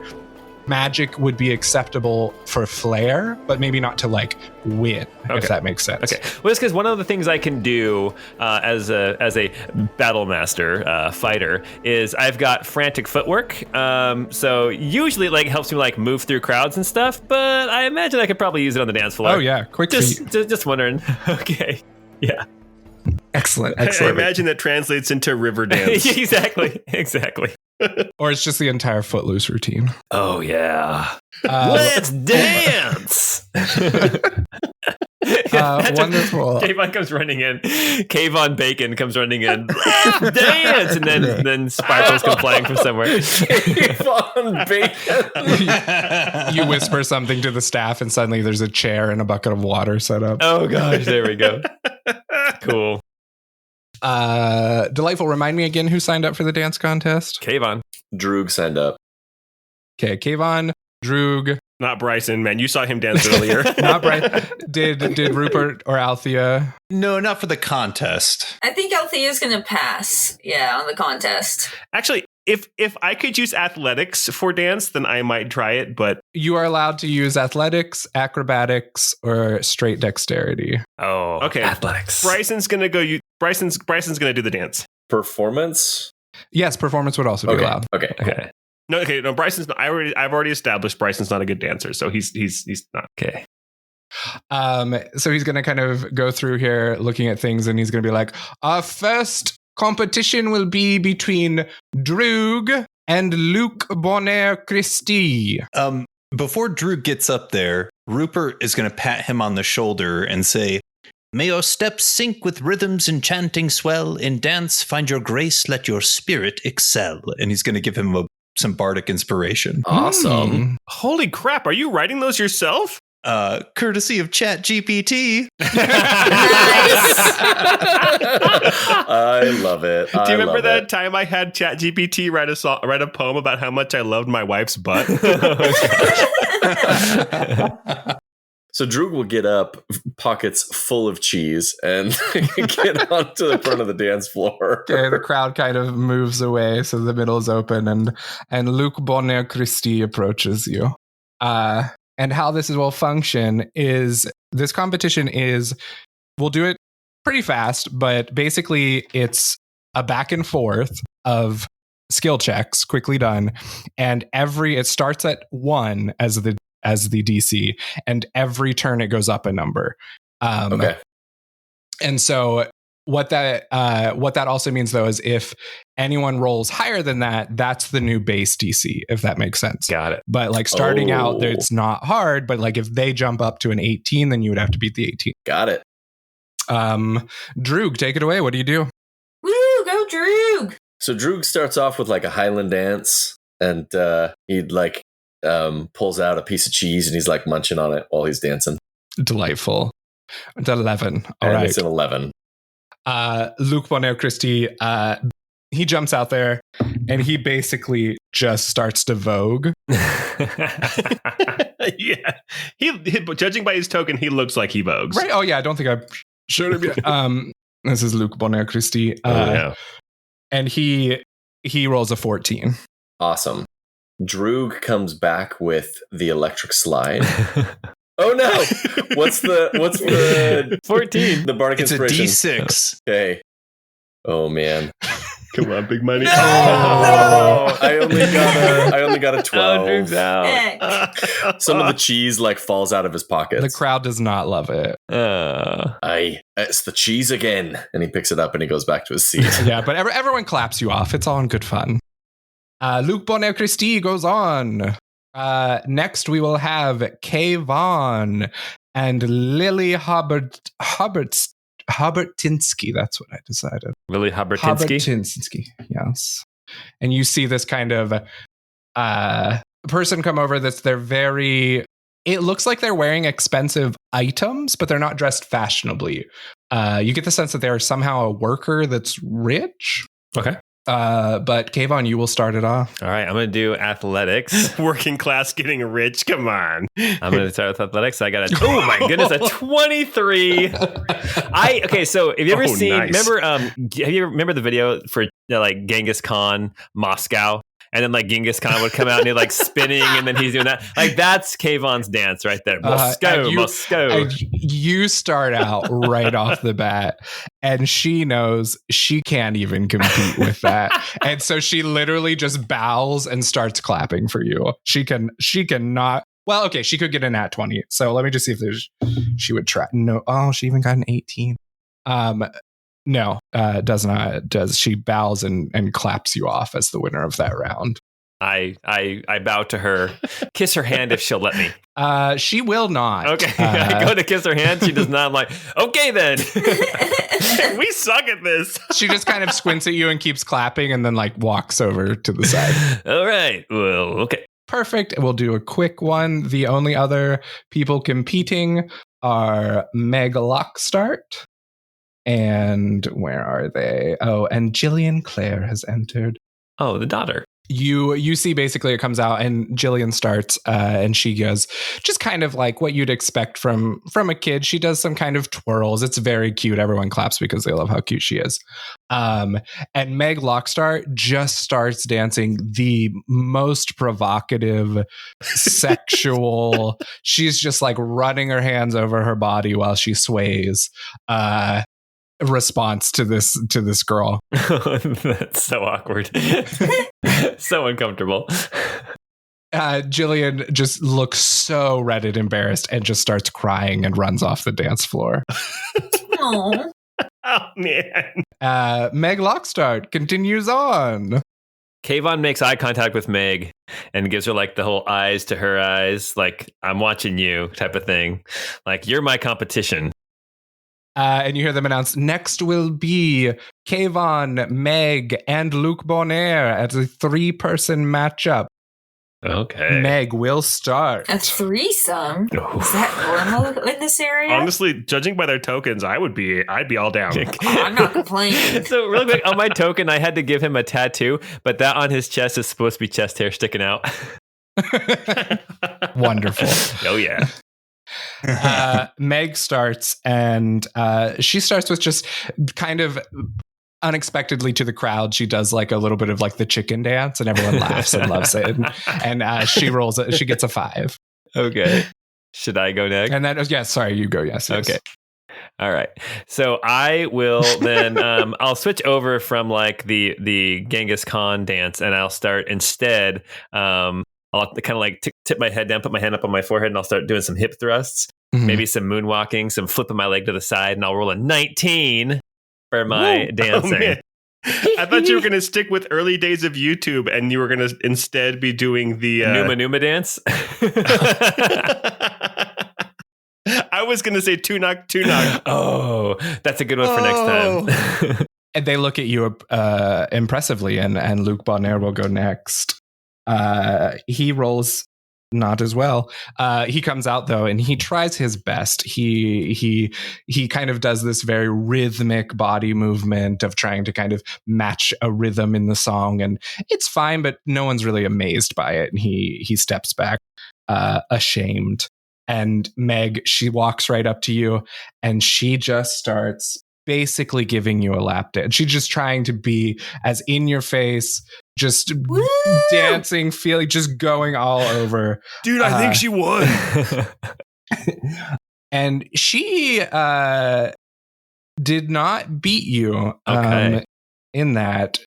magic would be acceptable for flair, but maybe not to like win, if that makes sense. Okay. Well, it's because one of the things I can do as a battle master fighter is I've got frantic footwork. So usually it like helps me like move through crowds and stuff, but I imagine I could probably use it on the dance floor. Oh yeah, quick feet. Just wondering. Okay. Yeah. Excellent. I imagine that translates into river dance. Exactly. Or it's just the entire Footloose routine. Oh yeah. Let's dance. Wonderful. Kayvon comes running in. Kayvon Bacon comes running in. Let's dance, and then sparkles come flying from somewhere. Kayvon Bacon. You whisper something to the staff, and suddenly there's a chair and a bucket of water set up. Oh gosh, there we go. Cool. Delightful. Remind me again who signed up for the dance contest. Kayvon. Droog signed up. Okay, Kayvon, Droog. Not Bryson, man. You saw him dance earlier. Not Bryson. Did Rupert or Althea? No, not for the contest. I think Althea's going to pass. Yeah, on the contest. Actually, if I could use athletics for dance, then I might try it. But You are allowed to use athletics, acrobatics, or straight dexterity. Oh, okay. Athletics. Bryson's gonna go. Bryson's gonna do the dance. Performance? Yes, performance would also be allowed. Okay. Okay. No. Bryson's. I've already established Bryson's not a good dancer, so he's not. Okay. So he's going to kind of go through here looking at things, and he's going to be like, our first competition will be between Droog and Luke Bonner Christie. Before Drew gets up there, Rupert is going to pat him on the shoulder and say, "May your steps sync with rhythms enchanting swell. In dance, find your grace, let your spirit excel." And he's going to give him some bardic inspiration. Awesome. Holy crap! Are you writing those yourself? Courtesy of ChatGPT. I love it. Do you remember that time I had ChatGPT write a poem about how much I loved my wife's butt? So Droog will get up, pockets full of cheese, and get onto the front of the dance floor. Okay, the crowd kind of moves away, so the middle is open, and Luke Bonner Christie approaches you. And how this will function is this competition we'll do it pretty fast, but basically it's a back and forth of skill checks, quickly done, and it starts at 1 as the DC, and every turn it goes up a number. Okay. And so what that also means though is if anyone rolls higher than that, that's the new base DC, if that makes sense. Got it. But like starting out, it's not hard, but like if they jump up to an 18, then you would have to beat the 18. Got it. Droog, take it away. What do you do? Woo, go Droog! So Droog starts off with like a Highland dance, and he like pulls out a piece of cheese and he's like munching on it while he's dancing. Delightful. At 11. All and right. It's an 11. Luke Bonner Christie, he jumps out there and he basically just starts to vogue. Yeah. He judging by his token, he looks like he vogues. Right? Oh yeah, I don't think I showed him yet. This is Luke Bonner Christie. Yeah. And he rolls a 14. Awesome. Droog comes back with the electric slide. Oh no! What's the 14? The bardic It's a inspiration. D6. Okay. Oh man. Come on, big money. No! I only got a 12. Dream's out. Heck. Some of the cheese like falls out of his pockets. The crowd does not love it. It's the cheese again. And he picks it up and he goes back to his seat. Yeah, but everyone claps you off. It's all in good fun. Luc Bonheur Christie goes on. Next, we will have Kay Vaughn and Lily Hubertinsky. That's what I decided. Lily Hubertinsky? Hubertinsky, yes. And you see this kind of person come over that's it looks like they're wearing expensive items, but they're not dressed fashionably. You get the sense that they're somehow a worker that's rich. Okay. But Kayvon, you will start it off. All right, I'm going to do athletics. Working class getting rich. Come on. I'm going to start with athletics. I got oh my goodness, a 23. Okay, so have you ever seen, nice. remember the video for like Genghis Khan, Moscow? And then like Genghis Khan would come out and he's like spinning and then he's doing that. Like that's Kayvon's dance right there. Moscow. And you start out right off the bat and she knows she can't even compete with that. And so she literally just bows and starts clapping for you. She cannot. Well, okay, she could get an at 20. So let me just see if she would try. No. Oh, she even got an 18. No, does not. She bows and claps you off as the winner of that round. I bow to her, kiss her hand if she'll let me. She will not. Okay, I go to kiss her hand. She does not. I'm like, okay then. We suck at this. She just kind of squints at you and keeps clapping and then like walks over to the side. All right. Well, okay. Perfect. We'll do a quick one. The only other people competing are Meg Lockstart. And where are they? Oh, and Jillian Clare has entered. Oh, the daughter. You see basically it comes out and Jillian starts and she goes just kind of like what you'd expect from a kid. She does some kind of twirls. It's very cute. Everyone claps because they love how cute she is. And Meg Lockstart just starts dancing the most provocative, sexual. She's just like running her hands over her body while she sways. Response to this girl. That's so awkward. So uncomfortable. Jillian just looks so red and embarrassed and just starts crying and runs off the dance floor. Aw. Oh, man. Meg Lockstart continues on. Kayvon makes eye contact with Meg and gives her like the whole eyes to her eyes, like I'm watching you type of thing. Like you're my competition. And you hear them announce, next will be Kayvon, Meg, and Luc Bonheur as a 3-person matchup. Okay. Meg will start. A threesome? Is that normal in this area? Honestly, judging by their tokens, I'd be all down. I'm not complaining. So real quick, on my token, I had to give him a tattoo, but that on his chest is supposed to be chest hair sticking out. Wonderful. Oh, yeah. Meg starts and she starts with just kind of unexpectedly to the crowd. She does like a little bit of like the chicken dance and everyone laughs and loves it. And she rolls it. She gets a 5. Okay. Should I go next? And then, sorry, you go. Yes. Okay. All right. So I will then, I'll switch over from like the Genghis Khan dance and I'll start instead, I'll kind of like tip my head down, put my hand up on my forehead, and I'll start doing some hip thrusts, maybe some moonwalking, some flipping my leg to the side, and I'll roll a 19 for my dancing. Oh, I thought you were going to stick with early days of YouTube, and you were going to instead be doing the Numa dance. I was going to say two knock. Oh, that's a good one for next time. And they look at you impressively, and Luc Bonheur will go next. He rolls not as well. He comes out though, and he tries his best. He kind of does this very rhythmic body movement of trying to kind of match a rhythm in the song, and it's fine, but no one's really amazed by it. And he steps back, ashamed. And Meg, she walks right up to you, and she just starts basically giving you a lap dance. She's just trying to be as in your face, just Woo! dancing, feeling, just going all over. Dude, I think she won. And she did not beat you Okay. in that.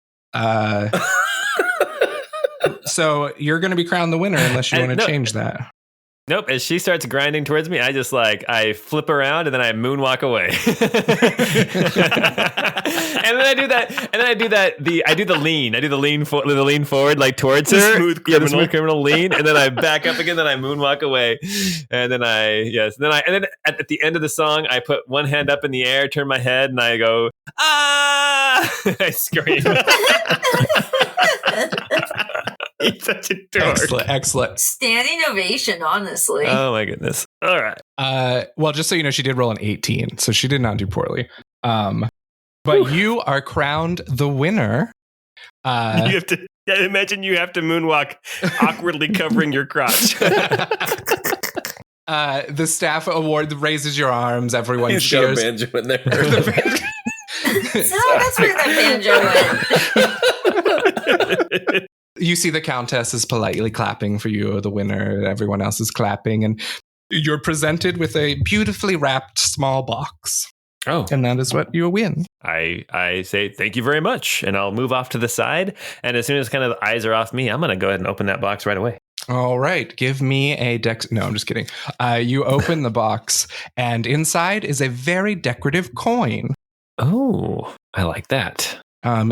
So you're going to be crowned the winner unless you want to change that. Nope. As she starts grinding towards me, I just I flip around and then I moonwalk away. And then I do that. And then I do that. I do the lean. I do the lean forward towards her. Smooth criminal. The smooth criminal lean. And then I back up again. Then I moonwalk away. And then and then at the end of the song, I put one hand up in the air, turn my head, and I go, ah! I scream. He's such a dork. Excellent. Standing ovation, honestly. Oh my goodness. All right. Well, just so you know, she did roll an 18, so she did not do poorly. But you are crowned the winner. You have to imagine you have to moonwalk awkwardly covering your crotch. The staff award raises your arms. Everyone He's got a cheers. banjo in there. So that's where that banjo went. You see the Countess is politely clapping for you, the winner. Everyone else is clapping. And you're presented with a beautifully wrapped small box. Oh. And that is what you win. I say thank you very much, and I'll move off to the side. And as soon as kind of the eyes are off me, I'm going to go ahead and open that box right away. All right. Give me a No, I'm just kidding. You open the box, and inside is a very decorative coin. Oh, I like that.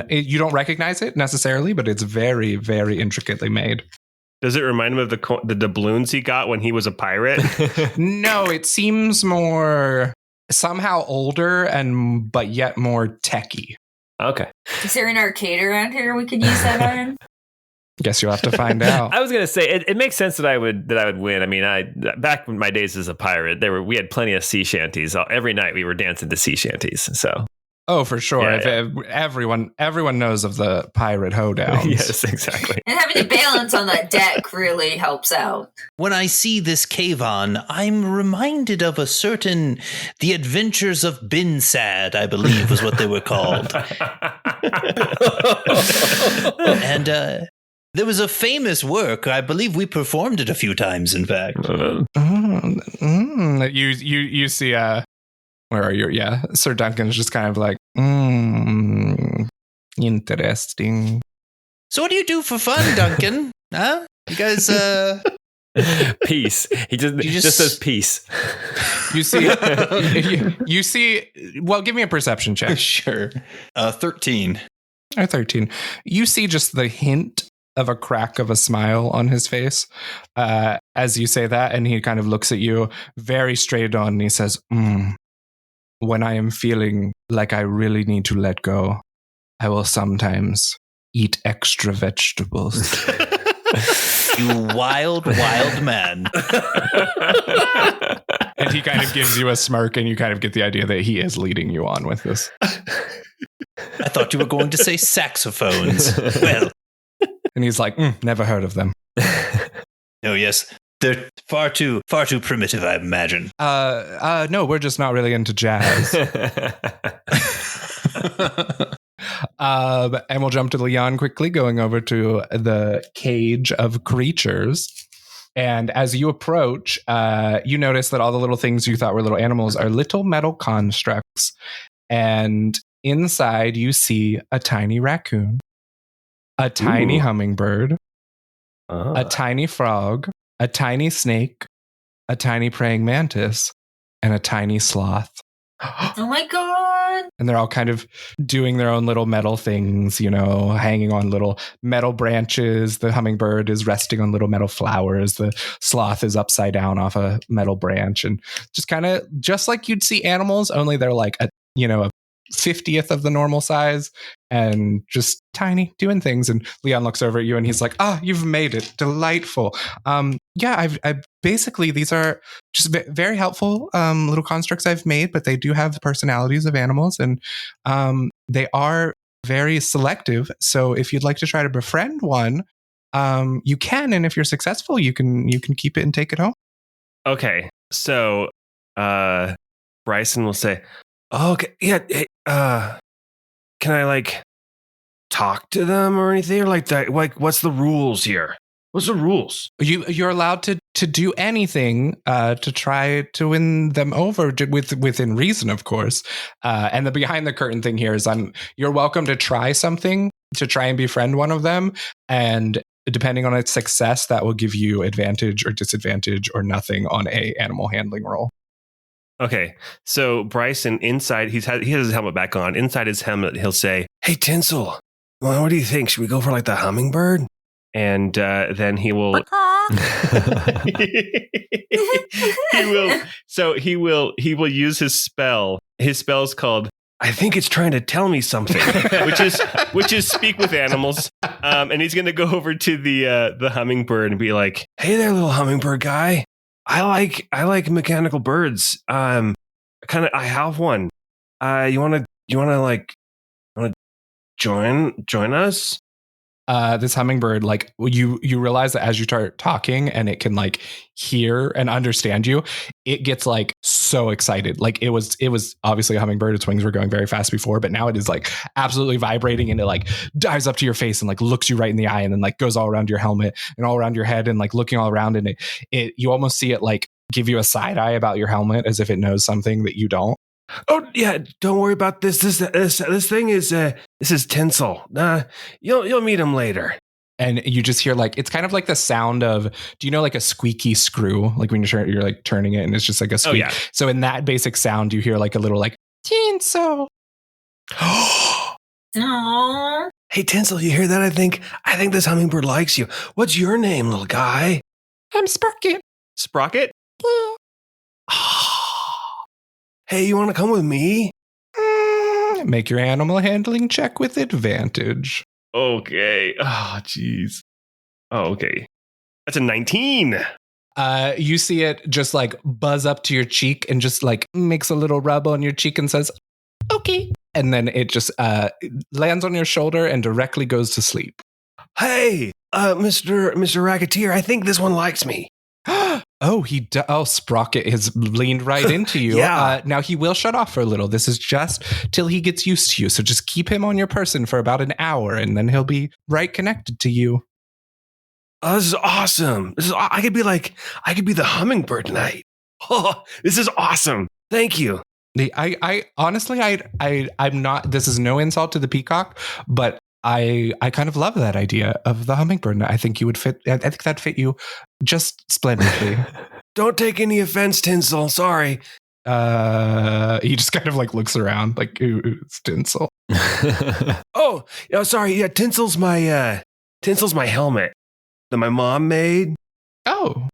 You don't recognize it necessarily, but it's very, very intricately made. Does it remind him of the doubloons he got when he was a pirate? No, it seems more somehow older but yet more techy. Okay. Is there an arcade around here we could use that on? Guess you'll have to find out. I was going to say it makes sense that I would win. I mean, back in my days as a pirate, we had plenty of sea shanties. Every night we were dancing to sea shanties. So. Oh, for sure. Yeah. Everyone knows of the pirate hoedowns. Yes, exactly. And having to balance on that deck really helps out. When I see this cave on, I'm reminded of the Adventures of Bin Sad, I believe was what they were called. And there was a famous work. I believe we performed it a few times, in fact. You see where are you? Yeah, Sir Duncan's just kind of like, interesting. So what do you do for fun, Duncan? Huh? You guys, Peace. He just says peace. You see, you see, well, give me a perception check. Sure. 13. Or 13. You see just the hint of a crack of a smile on his face as you say that, and he kind of looks at you very straight on, and he says, when I am feeling like I really need to let go, I will sometimes eat extra vegetables. You wild, wild man. And he kind of gives you a smirk, and you kind of get the idea that he is leading you on with this. I thought you were going to say saxophones. Well. And he's like, never heard of them. Oh, yes. They're far too primitive, I imagine. No, we're just not really into jazz. And we'll jump to Leon quickly, going over to the cage of creatures. And as you approach, you notice that all the little things you thought were little animals are little metal constructs. And inside, you see a tiny raccoon, a tiny hummingbird, a tiny frog, a tiny snake, a tiny praying mantis, and a tiny sloth. Oh my god. And they're all kind of doing their own little metal things, you know, hanging on little metal branches. The hummingbird is resting on little metal flowers. The sloth is upside down off a metal branch, and just kind of just like you'd see animals, only they're like a 50th of the normal size and just tiny, doing things. And Leon looks over at you and he's like, you've made it. Delightful. I basically, these are just very helpful little constructs I've made, but they do have the personalities of animals, and they are very selective. So if you'd like to try to befriend one, you can. And if you're successful, you can keep it and take it home. Okay. So Bryson will say, okay, yeah, hey, can I talk to them or anything, or like that? Like, what's the rules here? What's the rules? You're allowed to do anything to try to win them over within reason, of course. And the behind the curtain thing here is you're welcome to try something to try and befriend one of them, and depending on its success, that will give you advantage or disadvantage or nothing on a animal handling roll. Okay, so Bryson inside he has his helmet back on. Inside his helmet, he'll say, "Hey Tinsel, well, what do you think? Should we go for like the hummingbird?" And then he will. he will use his spell. His spell's called, I think it's trying to tell me something, which is speak with animals. And he's gonna go over to the hummingbird and be like, "Hey there, little hummingbird guy. I like mechanical birds. I have one. You wanna join us?" This hummingbird, like you realize that as you start talking and it can like hear and understand you, it gets like so excited. Like it was obviously a hummingbird. Its wings were going very fast before, but now it is like absolutely vibrating, and it like dives up to your face and like looks you right in the eye, and then like goes all around your helmet and all around your head and like looking all around, and it you almost see it like give you a side eye about your helmet as if it knows something that you don't. Oh yeah, don't worry about this. This thing is this is Tinsel. You'll meet him later. And you just hear like it's kind of like the sound of, do you know like a squeaky screw, like when you're like turning it and it's just like a squeak. Oh, yeah. So in that basic sound, you hear like a little like Tinsel. Aww. Hey Tinsel, you hear that? I think this hummingbird likes you. What's your name, little guy? I'm Sprocket. Sprocket? Hey, you want to come with me? Make your animal handling check with advantage. Okay. Oh, jeez. Oh, okay. That's a 19. You see it just like buzz up to your cheek and just like makes a little rub on your cheek and says, "Okay." And then it just lands on your shoulder and directly goes to sleep. Hey, Mr. Racketeer, I think this one likes me. Oh, Sprocket has leaned right into you. Yeah. Now he will shut off for a little. This is just till he gets used to you. So just keep him on your person for about an hour, and then he'll be right connected to you. Oh, this is awesome. I could be the hummingbird tonight. Oh, this is awesome. Thank you. I honestly, I'm not. This is no insult to the peacock, but I kind of love that idea of the hummingbird. I think you would fit. I think that'd fit you just splendidly. Don't take any offense, Tinsel. Sorry. He just kind of like looks around, like, ooh, it's Tinsel. Oh, sorry. Yeah, Tinsel's my helmet that my mom made. Oh.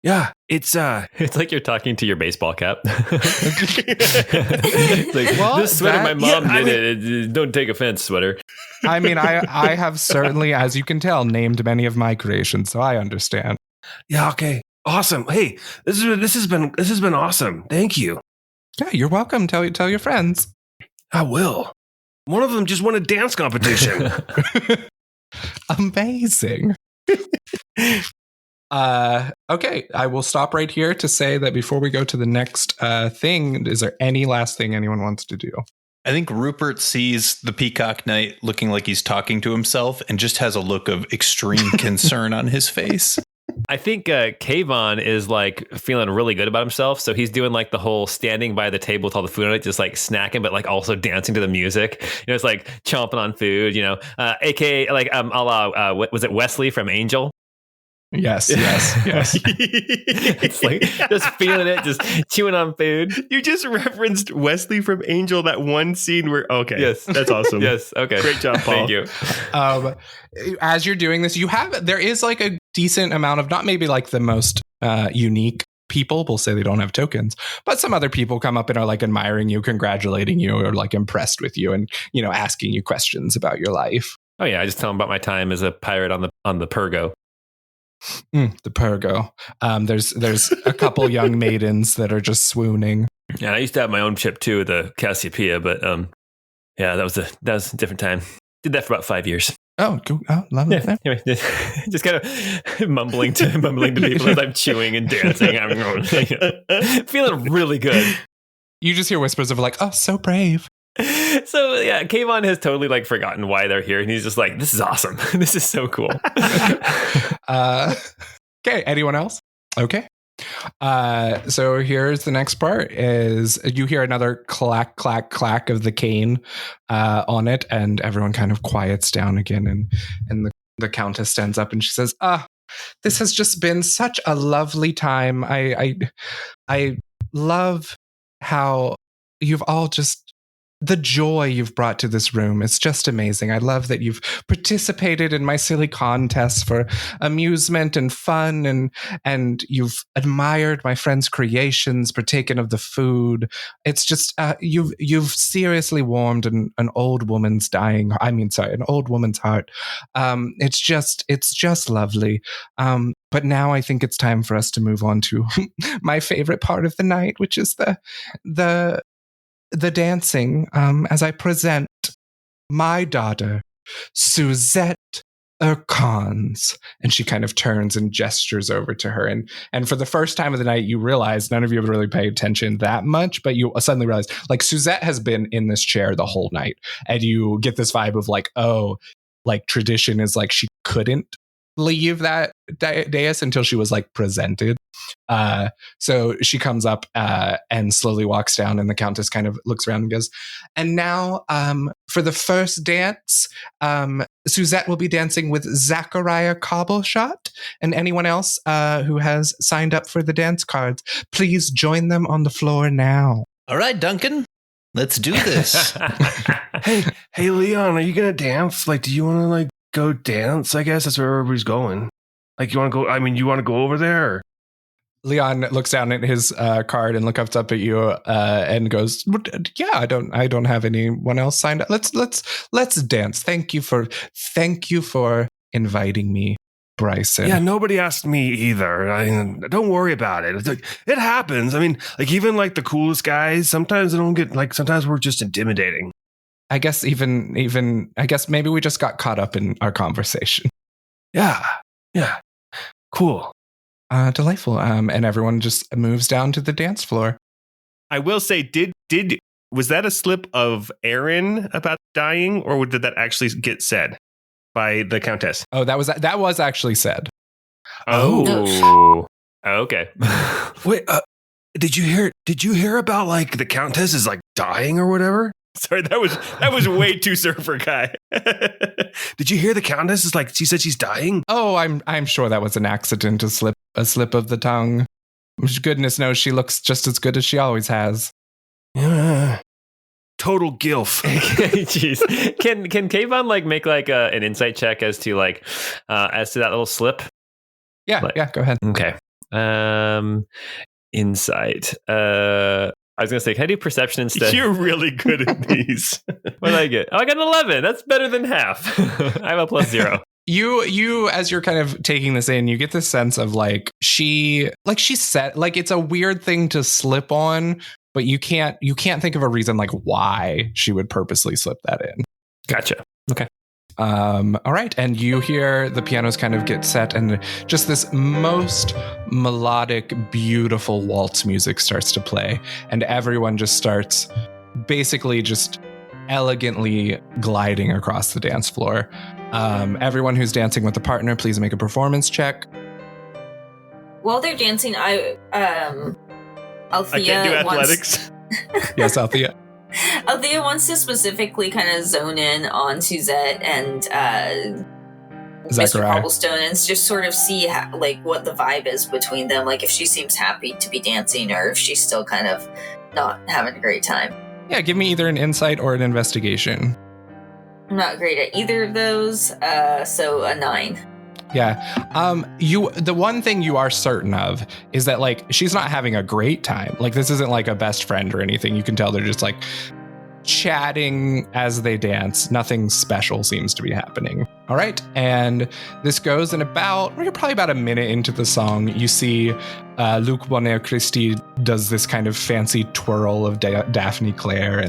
Yeah, it's like you're talking to your baseball cap. It's like, well, this sweater my mom yeah, did. Don't take offense, sweater. I mean, I have certainly, as you can tell, named many of my creations, so I understand. Yeah, okay. Awesome. Hey, this has been awesome. Thank you. Yeah, you're welcome. Tell your friends. I will. One of them just won a dance competition. Amazing. Okay, I will stop right here to say that before we go to the next thing, is there any last thing anyone wants to do? I think Rupert sees the Peacock Knight looking like he's talking to himself and just has a look of extreme concern on his face. I think Kayvon is like feeling really good about himself. So he's doing like the whole standing by the table with all the food on it, just like snacking, but like also dancing to the music. You know, it's like chomping on food, you know, AKA like, a la, what was it, Wesley from Angel? Yes. It's like just feeling it, just chewing on food. You just referenced Wesley from Angel, that one scene where, okay. Yes. That's awesome. Yes. Okay. Great job, Paul. Thank you. As you're doing this, there is like a decent amount of, not maybe like the most unique people will say they don't have tokens, but some other people come up and are like admiring you, congratulating you, or like impressed with you, and, you know, asking you questions about your life. Oh yeah. I just tell him about my time as a pirate on the Pergo. The Pergo. There's a couple young maidens that are just swooning. Yeah, I used to have my own ship too, the Cassiopeia, but yeah, that was a different time. Did that for about 5 years. Oh, love it. Yeah, anyway, just kind of mumbling to people as I'm chewing and dancing. I'm feeling really good. You just hear whispers of like, "Oh, so brave." So yeah, Kayvon has totally like forgotten why they're here, and he's just like, "This is awesome. This is so cool." Okay, anyone else? Okay. So here's the next part: is you hear another clack, clack, clack of the cane on it, and everyone kind of quiets down again, and the Countess stands up and she says, this has just been such a lovely time. I love how you've all just the joy you've brought to this room. It's just amazing. I love that you've participated in my silly contests for amusement and fun, and you've admired my friends' creations, partaken of the food. It's just you've seriously warmed an old woman's an old woman's heart. It's just lovely. But now I think it's time for us to move on to my favorite part of the night, which is the dancing, as I present my daughter, Suzette Ercons. And she kind of turns and gestures over to her. And for the first time of the night, you realize none of you have really paid attention that much, but you suddenly realize, like, Suzette has been in this chair the whole night. And you get this vibe of like, oh, like tradition is like she couldn't leave that dais until she was like presented. So she comes up and slowly walks down, and the Countess kind of looks around and goes, and now for the first dance, Suzette will be dancing with Zachariah Cobbleshot, and anyone else who has signed up for the dance cards, please join them on the floor now. All right, Duncan, let's do this. Hey, Leon, are you gonna dance? Like, do you want to like go dance? I guess that's where everybody's going. Like, you want to go? I mean, you want to go over there? Or? Leon looks down at his card and looks up at you and goes, "Yeah, I don't have anyone else signed up. Let's dance. Thank you for inviting me, Bryson." Yeah, nobody asked me either. Don't worry about it. It's like, it happens. I mean, like even like the coolest guys, sometimes they don't get like. Sometimes we're just intimidating. I guess I guess maybe we just got caught up in our conversation. Yeah, cool. Delightful. And everyone just moves down to the dance floor. I will say, was that a slip of Aaron about dying, or did that actually get said by the Countess? Oh, that was actually said. Oh, okay. Wait, did you hear about like the Countess is like dying or whatever? Sorry, that was way too surfer guy. Did you hear the Countess is like, she said she's dying? Oh, I'm sure that was an accident, a slip of the tongue. Goodness knows she looks just as good as she always has. Yeah. Total gilf. Jeez. Can Kayvon like make like an insight check as to that little slip? Yeah, go ahead. Okay. Insight. I was going to say, can I do perception instead? You're really good at these. What did I get? Oh, I got an 11. That's better than half. I have a +0. You, as you're kind of taking this in, you get this sense of like she said, like it's a weird thing to slip on, but you can't think of a reason like why she would purposely slip that in. Gotcha. Okay. All right, and you hear the pianos kind of get set, and just this most melodic, beautiful waltz music starts to play, and everyone just starts basically just elegantly gliding across the dance floor. Everyone who's dancing with a partner, please make a performance check. While they're dancing, Althea I can't do athletics. Yes, Althea. Althea wants to specifically kind of zone in on Suzette and Mr. Cobblestone and just sort of see what the vibe is between them. Like if she seems happy to be dancing or if she's still kind of not having a great time. Yeah, give me either an insight or an investigation. I'm not great at either of those, so a 9. Yeah. The one thing you are certain of is that like she's not having a great time. Like this isn't like a best friend or anything. You can tell they're just like chatting as they dance. Nothing special seems to be happening. All right. And this goes in we're probably about a minute into the song. You see Luc Bonheur Christie does this kind of fancy twirl of Daphne Claire,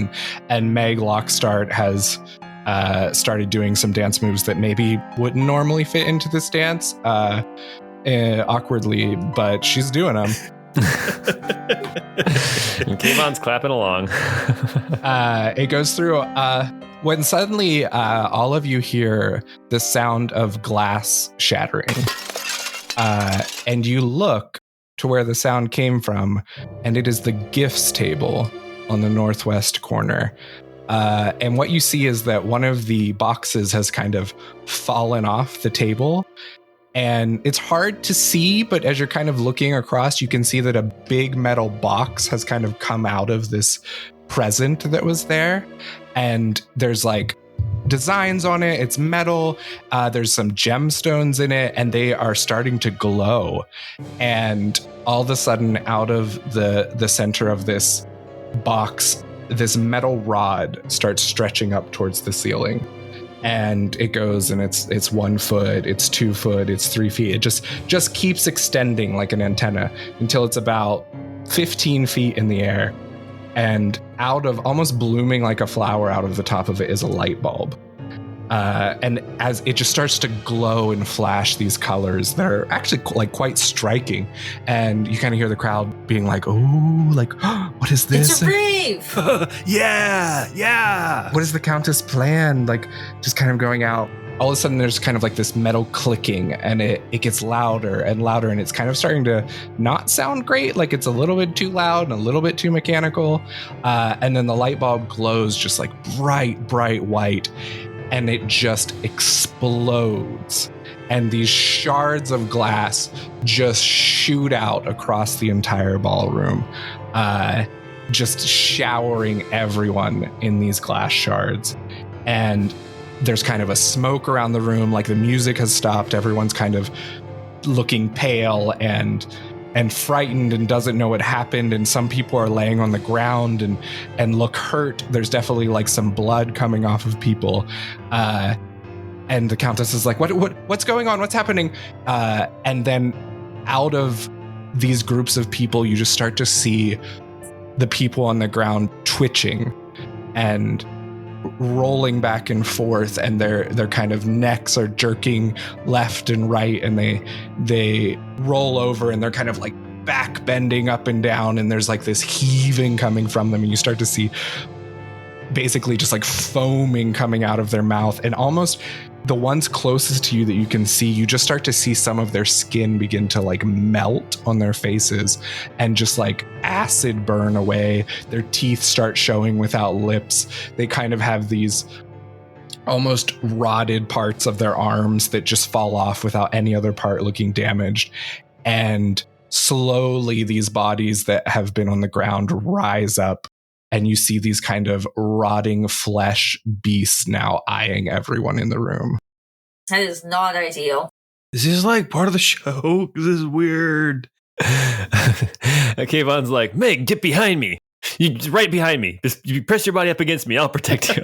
and Meg Lockstart has started doing some dance moves that maybe wouldn't normally fit into this dance awkwardly, but she's doing them. And Kayvon's clapping along. It goes through when suddenly all of you hear the sound of glass shattering. And you look to where the sound came from, and it is the gifts table on the northwest corner. And what you see is that one of the boxes has kind of fallen off the table. And it's hard to see, but as you're kind of looking across, you can see that a big metal box has kind of come out of this present that was there. And there's like designs on it. It's metal. There's some gemstones in it, and they are starting to glow. And all of a sudden, out of the center of this box, this metal rod starts stretching up towards the ceiling. And it goes, and it's 1 foot, it's 2 foot, it's 3 feet. It just keeps extending like an antenna until it's about 15 feet in the air. And out of, almost blooming like a flower out of the top of it, is a light bulb. And as it just starts to glow and flash these colors that are actually like quite striking, and you kind of hear the crowd being like, "Oh, like what is this? It's a rave!" Yeah. What is the Countess' plan?" Like just kind of going out. All of a sudden, there's kind of like this metal clicking, and it gets louder and louder, and it's kind of starting to not sound great. Like it's a little bit too loud and a little bit too mechanical. And then the light bulb glows just like bright white. And it just explodes. And these shards of glass just shoot out across the entire ballroom, just showering everyone in these glass shards. And there's kind of a smoke around the room, like the music has stopped. Everyone's kind of looking pale and frightened and doesn't know what happened, and some people are laying on the ground and look hurt. There's definitely like some blood coming off of people, and the Countess is like, what's going on, what's happening? And then out of these groups of people, you just start to see the people on the ground twitching and rolling back and forth, and their kind of necks are jerking left and right, and they roll over, and they're kind of like back bending up and down, and there's like this heaving coming from them, and you start to see basically just like foaming coming out of their mouth. And almost the ones closest to you that you can see, you just start to see some of their skin begin to like melt on their faces and just like acid burn away. Their teeth start showing without lips. They kind of have these almost rotted parts of their arms that just fall off without any other part looking damaged. And slowly these bodies that have been on the ground rise up, and you see these kind of rotting flesh beasts now eyeing everyone in the room. That is not ideal. This is like part of the show. This is weird. Kayvon's like, Meg, get behind me. Right behind me. Just you press your body up against me. I'll protect you.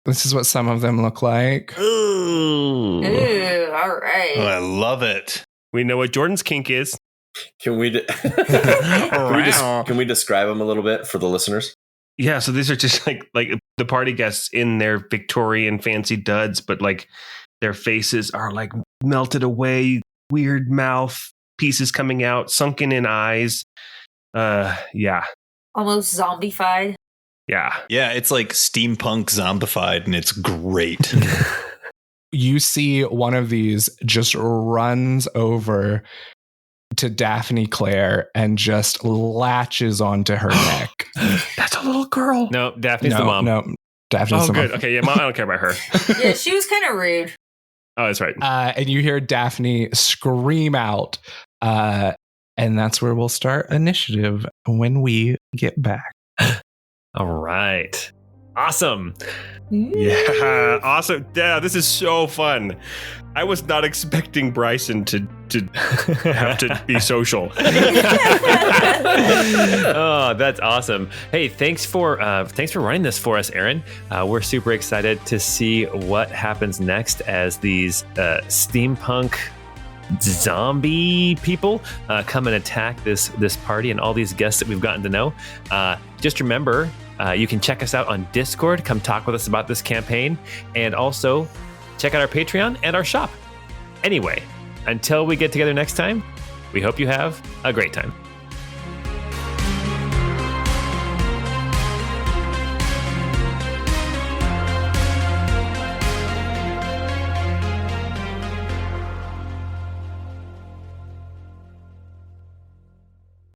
This is what some of them look like. Ooh, all right. Oh, I love it. We know what Jordan's kink is. Can we describe them a little bit for the listeners? Yeah, so these are just like the party guests in their Victorian fancy duds, but like their faces are like melted away, weird mouth, pieces coming out, sunken in eyes. Yeah. Almost zombified. Yeah. Yeah, it's like steampunk zombified, and it's great. You see one of these just runs over to Daphne Claire and just latches onto her neck. That's a little girl. No, Daphne's the mom. No, Daphne's the good. mom. Okay, yeah, mom, I don't care about her. Yeah, she was kind of rude. Oh, that's right. And you hear Daphne scream out. And that's where we'll start initiative when we get back. All right. Awesome. Yeah, awesome. Yeah, this is so fun. I was not expecting Bryson to have to be social. Oh, that's awesome. Hey, thanks for running this for us, Aaron. We're super excited to see what happens next as these steampunk zombie people come and attack this party and all these guests that we've gotten to know. Just remember, you can check us out on Discord. Come talk with us about this campaign, and also check out our Patreon and our shop. Anyway, until we get together next time, we hope you have a great time.